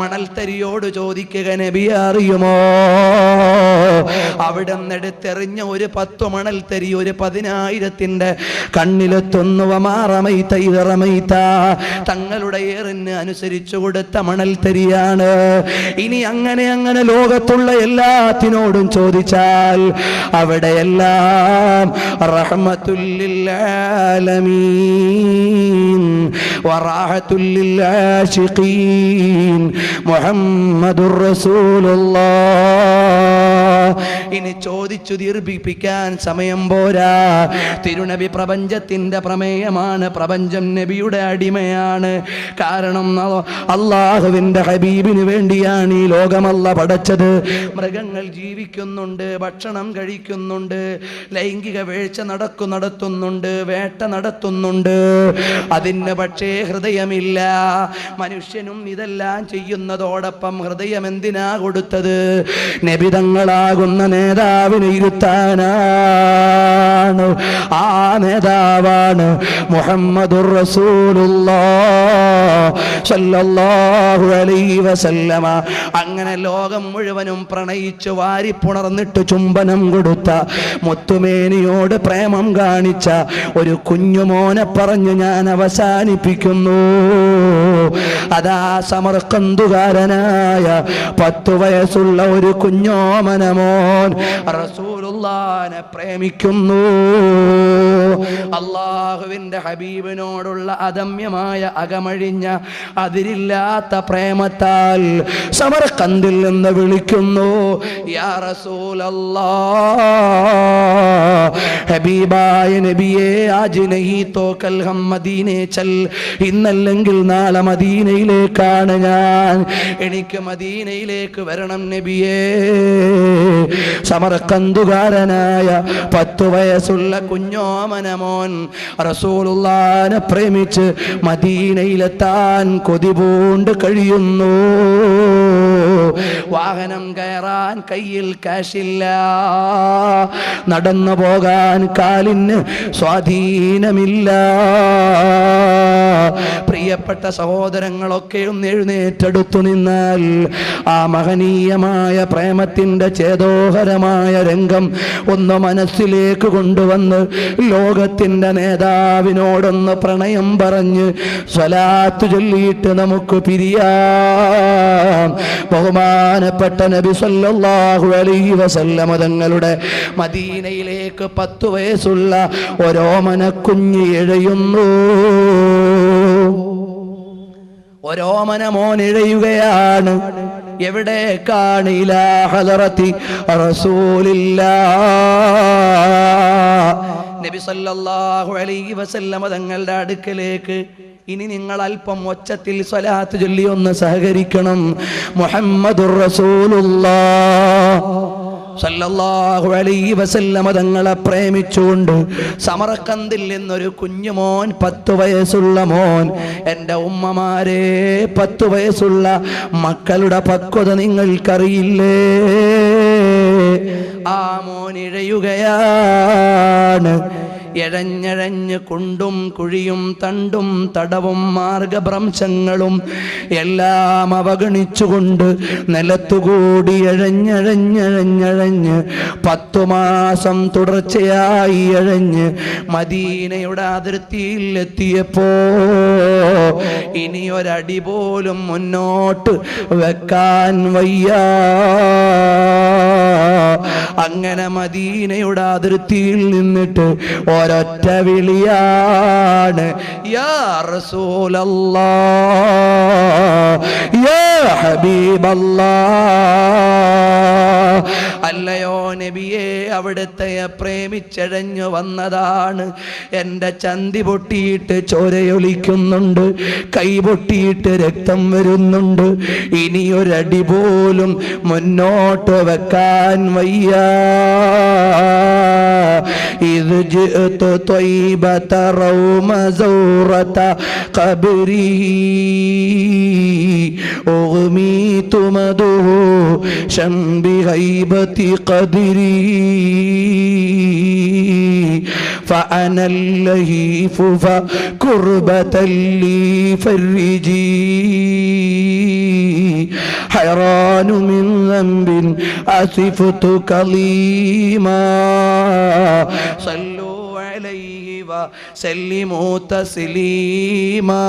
മണൽത്തരിയോട് ചോദിക്കുക, നബിയെ അറിയുമോ? അവിടെ നിന്നെടുത്തെറിഞ്ഞ ഒരു 10 മണൽത്തരി ഒരു 10,000ന്റെ കണ്ണിലെത്തുന്നു. വമാറമൈത ഇറമൈത, തങ്ങളുടെ ഏറിന് അനുസരിച്ചു കൊടുത്ത മണൽത്തരിയാണ്. ഇനി അങ്ങനെ ലോകത്തുള്ള എല്ലാത്തിനോടും ചോദിച്ചാൽ അവിടെയെല്ലാം റഹ്മത്തുൽ ലിൽ ആലമീൻ വറാഹത്തുൽ ലിൽ ആശിഖീൻ മുഹമ്മദുർ റസൂലുള്ളാഹ്. ഇനി ചോദിച്ചു ദീർഘിപ്പിക്കാൻ സമയം പോരാ. തിരുനബി പ്രപഞ്ചത്തിന്റെ പ്രമേയമാണ്. പ്രപഞ്ചം നബിയുടെ അടിമയാണ്. കാരണം അള്ളാഹുവിന്റെ ഹബീബിന് വേണ്ടിയാണ് ഈ ലോകമല്ല പടച്ചത്. മൃഗങ്ങൾ ജീവിക്കുന്നുണ്ട്, ഭക്ഷണം കഴിക്കുന്നുണ്ട്, ലൈംഗിക വീഴ്ച നടത്തുന്നുണ്ട്, വേട്ട നടത്തുന്നുണ്ട്. അതിന് പക്ഷേ ഹൃദയമില്ല. മനുഷ്യനും ഇതെല്ലാം ചെയ്യുന്നതോടൊപ്പം ഹൃദയം എന്തിനാ കൊടുത്തത്? നബിതങ്ങളാകുന്ന നേതാവിനെ ഇരുത്താനാണ്. ആ നേതാവാണ് മുഹമ്മദുർ റസൂലുള്ളാഹ് സ്വല്ലല്ലാഹു അലൈഹി വസല്ലമ. അങ്ങനെ ലോകം മുഴുവനും പ്രണയിച്ചു വാരിപ്പുണർന്നിട്ട് ചുംബനം കൊടുത്ത മുത്തുമേനിയോട് പ്രേമം കാണിച്ച ഒരു കുഞ്ഞുമോനെ പറഞ്ഞു ഞാൻ അവസാനിപ്പിക്കുന്നു. അതാ സമർക്കന്തുകാരനായ 10 വയസ്സുള്ള ഒരു കുഞ്ഞോമനമോൻ റസൂലുള്ളാഹിനെ പ്രേമിക്കുന്നു. അള്ളാഹുവിന്റെ ഹബീബിനോടുള്ള അദമ്യമായ അകമഴിഞ്ഞ അതിരില്ലാത്ത പ്രേമത്താൽ സമർക്കന്ദിൽ നിന്ന് വിളിക്കുന്നു, യാ റസൂലല്ലാഹ്, ഹബീബായ നബിയേ, ആജ് നഹീ തോ കൽ ഹം മദീനെ ചൽ, ഇന്നല്ലെങ്കിൽ നാളെ മദീനയിലേക്കാണ് ഞാൻ, എനിക്ക് മദീനയിലേക്ക് വരണം നബിയേ. സമർക്കന്തുകാരനായ 10 വയസ്സുള്ള കുഞ്ഞോമനമോൻ റസൂലുള്ളാഹിനെ പ്രേമിച്ച് മദീനയിലെത്താൻ കൊതിപൂണ്ട് കഴിയുന്നു. വാഹനം കയറാൻ കയ്യിൽ കാശില്ല, നടന്നു പോകാൻ കാലിന് സ്വാധീനമില്ല. പ്രിയപ്പെട്ട സഹോദരങ്ങളൊക്കെ ഒന്ന് എഴുന്നേറ്റെടുത്തു നിന്നാൽ ആ മഹനീയമായ പ്രേമത്തിന്റെ ചേതോഹരമായ രംഗം ഒന്ന് മനസ്സിലേക്ക് കൊണ്ടുവന്ന് ലോകത്തിന്റെ നേതാവിനോടൊന്ന് പ്രണയം പറഞ്ഞ് സ്വലാത്ത് ചൊല്ലിയിട്ട് നമുക്ക് പിരിയാം. ബഹുമാനപ്പെട്ട നബി സല്ലല്ലാഹു അലൈഹി വസല്ലമ തങ്ങളുടെ മദീനയിലേക്ക് 10 വയസ്സുള്ള ഓരോമന കുഞ്ഞ് എഴയുന്നു. ഓരോമന മോൻ എഴയുകയാണ്. എവിടേക്കാണ്? ഇലാ ഹദറത്തി റസൂലില്ലാഹ്, നബി സല്ലല്ലാഹു അലൈഹി വസല്ലമ തങ്ങളുടെ അടുക്കലേക്ക്. ഇനി നിങ്ങൾ അല്പം ഒച്ചത്തിൽ സ്വലാത്ത് ചൊല്ലി ഒന്ന് സഹകരിക്കണം. മുഹമ്മദുർ റസൂലുള്ളാഹ് സല്ലല്ലാഹു അലൈഹി വസല്ലമ തങ്ങളെ പ്രേമിച്ചുകൊണ്ട് സമർക്കന്ദിൽ നിന്നൊരു കുഞ്ഞുമോൻ, 10 വയസ്സുള്ള മോൻ. എൻ്റെ ഉമ്മമാരെ, 10 വയസ്സുള്ള മക്കളുടെ പക്വത നിങ്ങൾക്കറിയില്ലേ? ആ മോൻ ഇഴയുകയാണ്. എഴഞ്ഞഴഞ്ഞ് കുണ്ടും കുഴിയും തണ്ടും തടവും മാർഗഭ്രംശങ്ങളും എല്ലാം അവഗണിച്ചുകൊണ്ട് നിലത്തുകൂടി എഴഞ്ഞഴഞ്ഞഴഞ്ഞഴഞ്ഞ് 10 മാസം തുടർച്ചയായി എഴഞ്ഞ് മദീനയുടെ അതിർത്തിയിൽ എത്തിയപ്പോ ഇനി ഒരടി പോലും മുന്നോട്ട് വെക്കാൻ വയ്യ. അങ്ങനെ മദീനയുടെ അതിർത്തിയിൽ നിന്നിട്ട് ഒരൊറ്റ വിളിയാണ്, യാ റസൂലല്ലാഹ്, യാ ഹബീബല്ലാഹ്. അല്ലയോ നബിയെ, അവിടുത്തെ പ്രേമിച്ചഴഞ്ഞു വന്നതാണ്. എൻ്റെ ചന്തി പൊട്ടിയിട്ട് ചോരയൊലിക്കുന്നുണ്ട്, കൈ പൊട്ടിയിട്ട് രക്തം വരുന്നുണ്ട്, ഇനിയൊരടി പോലും മുന്നോട്ട് വെക്കാൻ വയ്യ. ഇത് ജിഅ്തു ത്വയ്ബത റൗമ സൗറത ഖബ്രി ഉഗ്മീതു മദുഹു ശംബി ഗൈബതി ഖദ്രി فأنا اللهيف فكربة لي فرجي حيران من ذنب أسفت كظيما صلوا عليه وسلموا تسليما.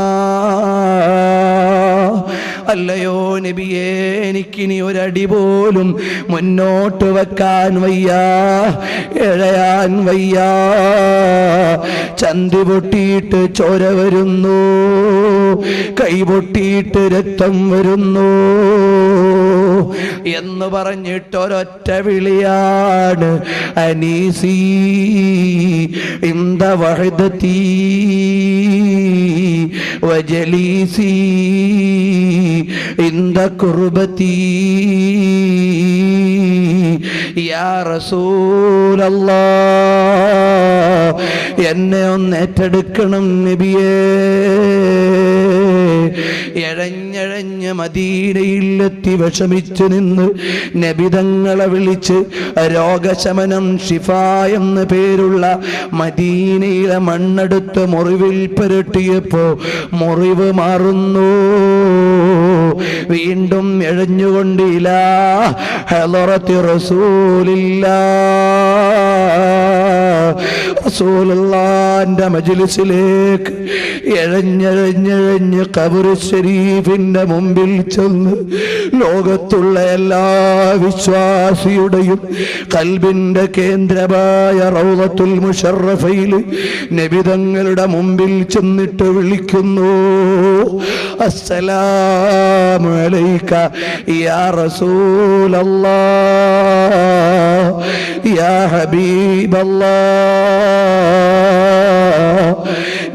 അല്ലയോ നബിയേ, എനിക്കിനി ഒരടി പോലും മുന്നോട്ട് വെക്കാൻ വയ്യ, എഴയാൻ വയ്യ. ചന്തി പൊട്ടിയിട്ട് ചോര വരുന്നു, കൈ പൊട്ടിയിട്ട് രക്തം വരുന്നു എന്ന് പറഞ്ഞിട്ട് ഒരൊറ്റ വിളിയാണ്, അനീസി ഇന്ദ വഹദതി വജലീസി ഇന്ദ കുർബതി യാ റസൂലല്ലാഹ്, എന്നെ ഒന്ന് ഏറ്റെടുക്കണം നബിയേ. എഴഞ്ഞഴഞ്ഞ് മദീനയിലെത്തി വിഷമിച്ചു നിന്ന് നബിതങ്ങളെ വിളിച്ച് രോഗശമനം ഷിഫ എന്ന് പേരുള്ള മദീനയിലെ മണ്ണെടുത്ത് മുറിവിൽ പുരട്ടിയപ്പോ മുറിവ് മാറുന്നു. വീണ്ടും എഴഞ്ഞുകൊണ്ട് ഇലാ ഹളറത്തി റസൂലുള്ളാഹിന്റെ മജ്ലിസിലേക്ക് എഴഞ്ഞഴഞ്ഞഴഞ്ഞ് ഖബർ ശരീഫിന്റെ മുമ്പിൽ ചെന്ന് ലോകത്തുള്ള എല്ലാ വിശ്വാസിയുടെയും കൽബിന്റെ കേന്ദ്രമായ റൗളത്തുൽ മുശറഫയിൽ നബിതങ്ങളുടെ മുമ്പിൽ ചെന്നിട്ട് വിളിക്കുന്നു, അസ്സലാമു അലൈക യാ റസൂലല്ലാഹ്, യാ ഹബീബല്ലാഹ്.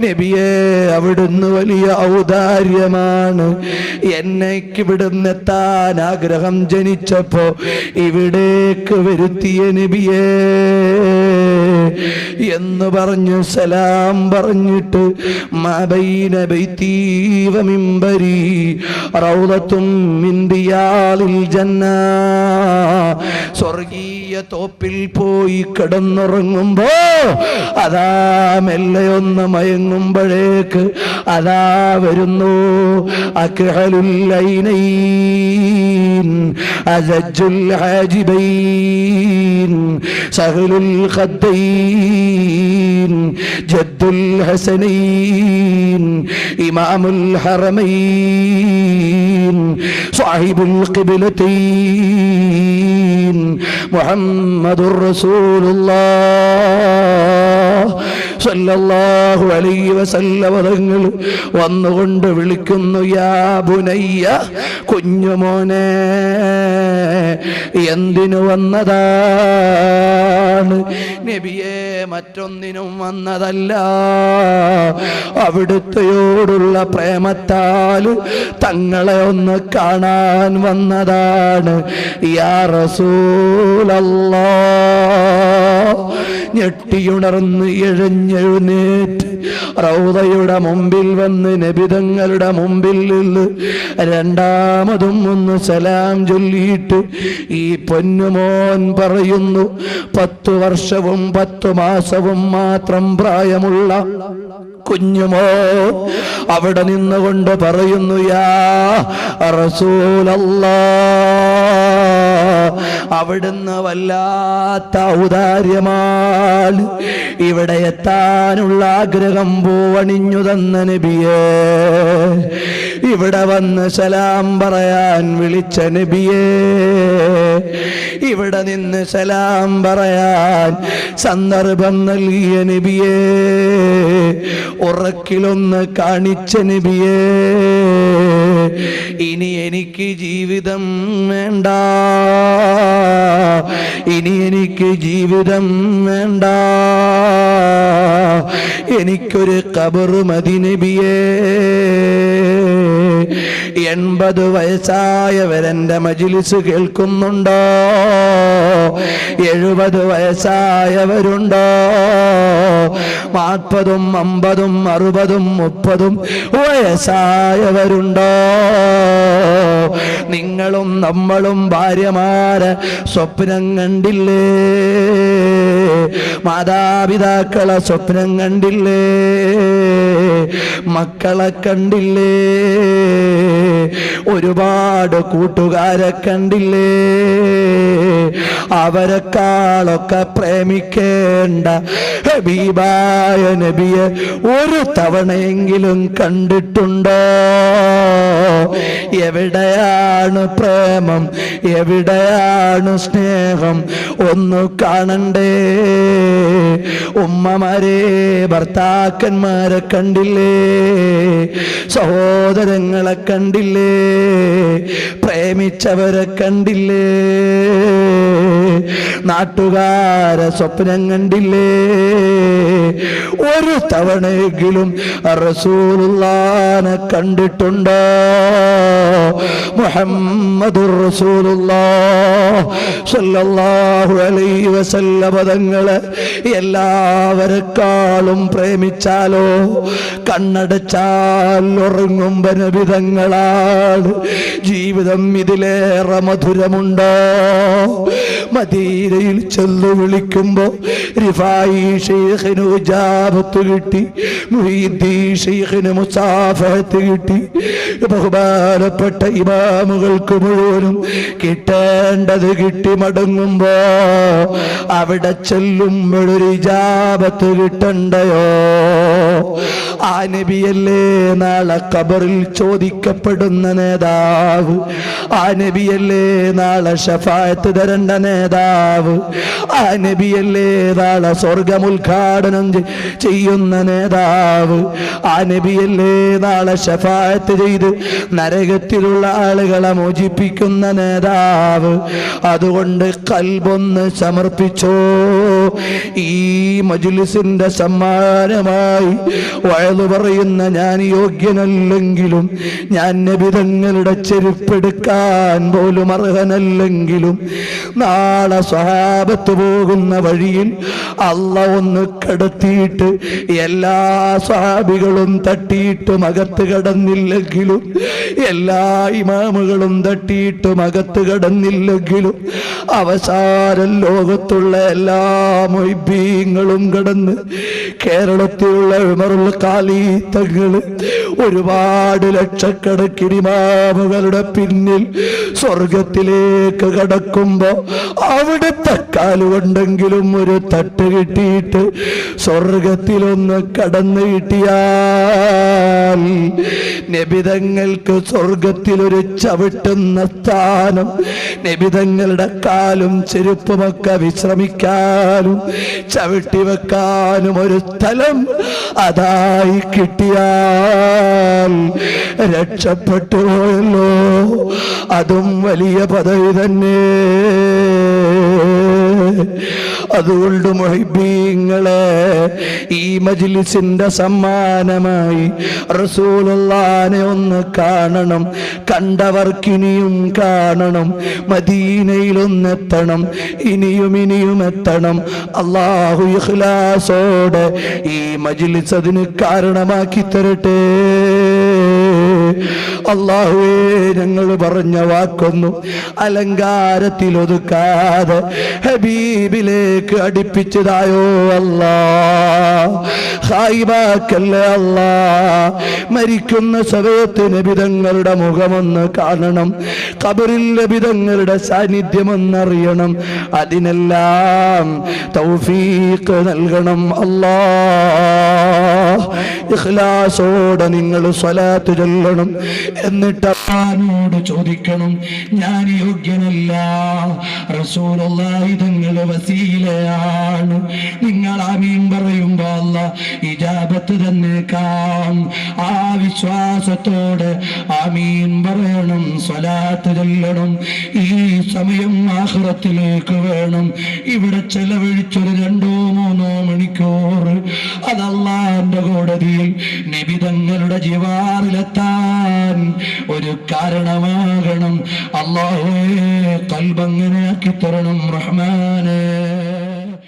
നബിയെ, അവിടുന്ന് വലിയ ഔദാര്യമാണ്. എന്നേക്ക് ഇവിടുന്ന് എത്താൻ ആഗ്രഹം ജനിച്ചപ്പോ ഇവിടേക്ക് വരുത്തിയ നബിയേ എന്ന് പറഞ്ഞു സലാം പറഞ്ഞിട്ട് മബൈന ബൈതി വ മിംബരി റൗളത്തും മിൻ റിയാദിൽ ജന്ന, സ്വർഗീയ തോപ്പിൽ പോയി കിടന്നുറങ്ങുമ്പോ അതാ മെല്ലെ ഒന്ന് മയങ്ങുമ്പോഴേക്ക് അതാ വരുന്നു അക്ഹലുൽ ഐനൈൻ അസജ്ജുൽ ഹാജിബൈൻ സഹലുൽ ഖദ്ദൈൻ ജദ്ദുൽ ഹസനൈൻ ഇമാമുൽ ഹറമൈൻ സാഹിബുൽ ഖിബ്ലതൈൻ മുഹമ്മദുർ റസൂലുള്ളാഹ് സല്ലല്ലാഹു അലൈഹി വസല്ലം തങ്ങൾ വന്നുകൊണ്ട് വിളിക്കുന്നു, യാ ബുനയ്യ, കുഞ്ഞുമോനെ, എന്തിനു വന്നതാണ്? നബിയെ, മറ്റൊന്നിനും വന്നതല്ല, അവിടുത്തെയോടുള്ള പ്രേമത്താൽ തങ്ങളെ ഒന്ന് കാണാൻ വന്നതാണ്. യാ റസൂലല്ലാഹ്, ഞെട്ടിയുണർന്ന് എഴഞ്ഞെഴുന്നേറ്റ് റൗദയുടെ മുമ്പിൽ വന്ന് നബിതങ്ങളുടെ മുമ്പിൽ നിന്ന് രണ്ടാമതും ഒന്ന് സലാം ചൊല്ലിയിട്ട് ഈ പൊന്നുമോൻ പറയുന്നു, 10 വർഷവും 10 മാസവും മാത്രം പ്രായമുള്ള കുഞ്ഞുമോ അവിടെ നിന്നുകൊണ്ട് പറയുന്നു, യാ റസൂലല്ലാഹ്, അവിടുന്ന് വല്ലാത്ത ഔദാര്യമാണ്. ഇവിടെ എത്താനുള്ള ആഗ്രഹം പൂവണിഞ്ഞു തന്ന നബിയേ, ഇവിടെ വന്ന് സലാം പറയാൻ വിളിച്ച നബിയേ, ഇവിടെ നിന്ന് സലാം പറയാൻ സന്ദർഭം നൽകിയ നബിയേ, ഉറക്കിലൊന്ന് കാണിച്ച നബിയേ, ഇനി എനിക്ക് ജീവിതം വേണ്ട, ഇനി എനിക്ക് ജീവിതം വേണ്ട, എനിക്കൊരു ഖബർ മതി നബിയേ. 80 വയസ്സായവരെന്റെ മജ്ലിസ് കേൾക്കുന്നുണ്ടോ? 70 വയസ്സായവരുണ്ടോ? 40ഉം 50ഉം 60ഉം 30ഉം വയസ്സായവരുണ്ടോ? നിങ്ങളും നമ്മളും ഭാര്യമാരെ സ്വപ്നം കണ്ടില്ലേ? മാതാപിതാക്കളെ സ്വപ്നം കണ്ടില്ലേ? മക്കളെ കണ്ടില്ലേ? ഒരുപാട് കൂട്ടുകാരെ കണ്ടില്ലേ? അവരെക്കാളൊക്കെ പ്രേമിക്കേണ്ട ഹബീബായ നബിയെ ഒരു തവണയെങ്കിലും കണ്ടിട്ടുണ്ടോ? എവിടെയാണ് പ്രേമം? എവിടെയാണ് സ്നേഹം? ഒന്ന് കാണണ്ടേ? ഉമ്മമാരെ, ഭർത്താക്കന്മാരെ കണ്ടില്ലേ? സഹോദരങ്ങളെ കണ്ടില്ലേ? പ്രേമിച്ചവരെ കണ്ടില്ലേ? നാട്ടുകാരെ സ്വപ്നം കണ്ടില്ലേ? ഒരു തവണയെങ്കിലും റസൂലുള്ളാഹിനെ കണ്ടിട്ടുണ്ടോ? മുഹമ്മദുർ റസൂലുള്ളാഹ് സ്വല്ലല്ലാഹു അലൈഹി വസല്ലം തങ്ങളെ എല്ലാവരെക്കാളും പ്രേമിച്ചാലോ? കണ്ണടച്ചാൽ ഉറങ്ങുമ്പോ നബി തങ്ങളാണ്. ജീവിതം ഇതിലേറെ മധുരമുണ്ടോ? മദീനയിൽ ചെന്ന് വിളിക്കുമ്പോ റിഫായി ശൈഖിന് ഇജാബത്ത് കിട്ടി, മുഹീദ്ദീൻ ശൈഖിന് മുസാഫഹത്ത് കിട്ടി. ബഹുമാനപ്പെട്ട ഇമാമുകൾക്ക് മുഴുവനും കിട്ടേണ്ടത് കിട്ടി മടങ്ങുമ്പോ അവിടെ ചെല്ലുമ്പോഴൊരു ഇജാബത്ത് കിട്ടണ്ടയോ? ആ നബിയല്ലേ നാളെ ഖബറിൽ ചോദിക്കപ്പെടുന്ന നേതാവ്? ആ നബിയല്ലേ നാളെ ശഫാഅത്ത് തരേണ്ട നേതാവ്? ആ നബിയല്ലേ നാളെ സ്വർഗ്ഗം ഉദ്ഘാടനം ചെയ്യുന്ന നേതാവ്? ആ നബിയല്ലേ നാളെ ശഫാഅത്ത് ചെയ്ത് നരകത്തിലുള്ള ആളുകളെ മോചിപ്പിക്കുന്ന നേതാവ്? അതുകൊണ്ട് ഖൽബൊന്ന് സമർപ്പിച്ചോ. ഈ മജ്ലിസിന്റെ സമ്മാനമായി വഅദ് പറയുന്ന ഞാൻ യോഗ്യനല്ലെങ്കിലും, ഞാൻ നബി തങ്ങളുടെ ചെരുപ്പെടുക്കാൻ പോലും അർഹനല്ലെങ്കിലും, നാളെ സ്വഹാബത്ത് പോകുന്ന വഴിയിൽ അല്ലാഹ് ഒന്ന് കടത്തിയിട്ട് എല്ലാ സ്വഹാബികളും തട്ടിയിട്ടും അകത്ത് കടന്നില്ലെങ്കിലും, എല്ലാ ഇമാമുകളും തട്ടിയിട്ടും അകത്ത് കടന്നില്ലെങ്കിലും, അവസാനം ലോകത്തുള്ള എല്ലാ മുഹിബ്ബീങ്ങളും കടന്ന് കേരളത്തിലുള്ള ഉമറുൽ ഖാലി തങ്ങള് ഒരുപാട് ലക്ഷക്കണക്കിന് ഇമാമുകളുടെ പിന്നിൽ സ്വർഗത്തിലേക്ക് കടക്കുമ്പോ അവിടുത്തെ കാലുകൊണ്ടെങ്കിലും ഒരു തട്ട് കിട്ടിയിട്ട് സ്വർഗത്തിലൊന്ന് കടന്നു കിട്ടിയാൽ നബിതങ്ങൾക്ക് സ്വർഗത്തിലൊരു ചവിട്ടുന്ന സ്ഥാനം, നബിതങ്ങളുടെ കാലും ചെരുപ്പുമൊക്കെ വിശ്രമിക്കാനും ചവിട്ടി വെക്കാനും ഒരു സ്ഥലം അതായി കിട്ടിയാൽ രക്ഷപ്പെട്ടു പോയല്ലോ. അതും വലിയ പദവി തന്നെ. അതുകൊണ്ട് മുഹിബ്ബീങ്ങളെ, ഈ മജ്ലിസിന്റെ സമ്മാനമായി റസൂലുള്ളാഹിനെ ഒന്ന് കാണണം. കണ്ടവർക്കിനിയും കാണണം. മദീനയിലൊന്നെത്തണം. ഇനിയും എത്തണം. അല്ലാഹു ഇഖ്ലാസോടെ ഈ മജ്ലിസ് അതിന് കാരണമാക്കി തരട്ടെ. അല്ലാഹുവേ, ഞങ്ങൾ പറഞ്ഞ വാക്കൊന്നും അലങ്കാരത്തിൽ ഒതുക്കാതെ ഹബീബിലേക്ക് അടുപ്പിച്ചതായോ അല്ലാ, ഖായിബാക്കല്ലേ അല്ലാ. മരിക്കുന്ന സമയത്ത് നബിതങ്ങളുടെ മുഖമൊന്ന് കാണണം. ഖബറിൽ നബിതങ്ങളുടെ സാന്നിധ്യമൊന്നറിയണം. അതിനെല്ലാം തൗഫീഖ് നൽകണം അല്ലാ. ഇഖ്ലാസോടെ നിങ്ങൾ സ്വലാത്ത് ചൊല്ലണം. എന്നിട്ട് അല്ലാഹുവോട് ചോദിക്കണം, ഞാൻ യോഗ്യനല്ല, റസൂലുള്ളാഹി തങ്ങൾ വസീലയാണ്. നിങ്ങൾ ആമീൻ പറയുമ്പോ അല്ലാഹ് ഇജാബത്ത് തന്നേക്കാം. ആ വിശ്വാസത്തോടെ ആമീൻ പറയണം, സ്വലാത്ത് ചൊല്ലണം. ഈ സമയം ആഖിറത്തിലേക്ക് വേണം. ഇവിടെ ചെലവഴിച്ചൊരു 2-3 മണിക്കൂർ അത് അല്ലാഹുവിന്റെ കോടതിയിൽ നബി തങ്ങളുടെ ജിവാറിലെത്താൻ ഒരു കാരണമാകണം. അല്ലാഹുവേ, ഖൽബ് അങ്ങനെ ആക്കി തരണം റഹ്മാനേ.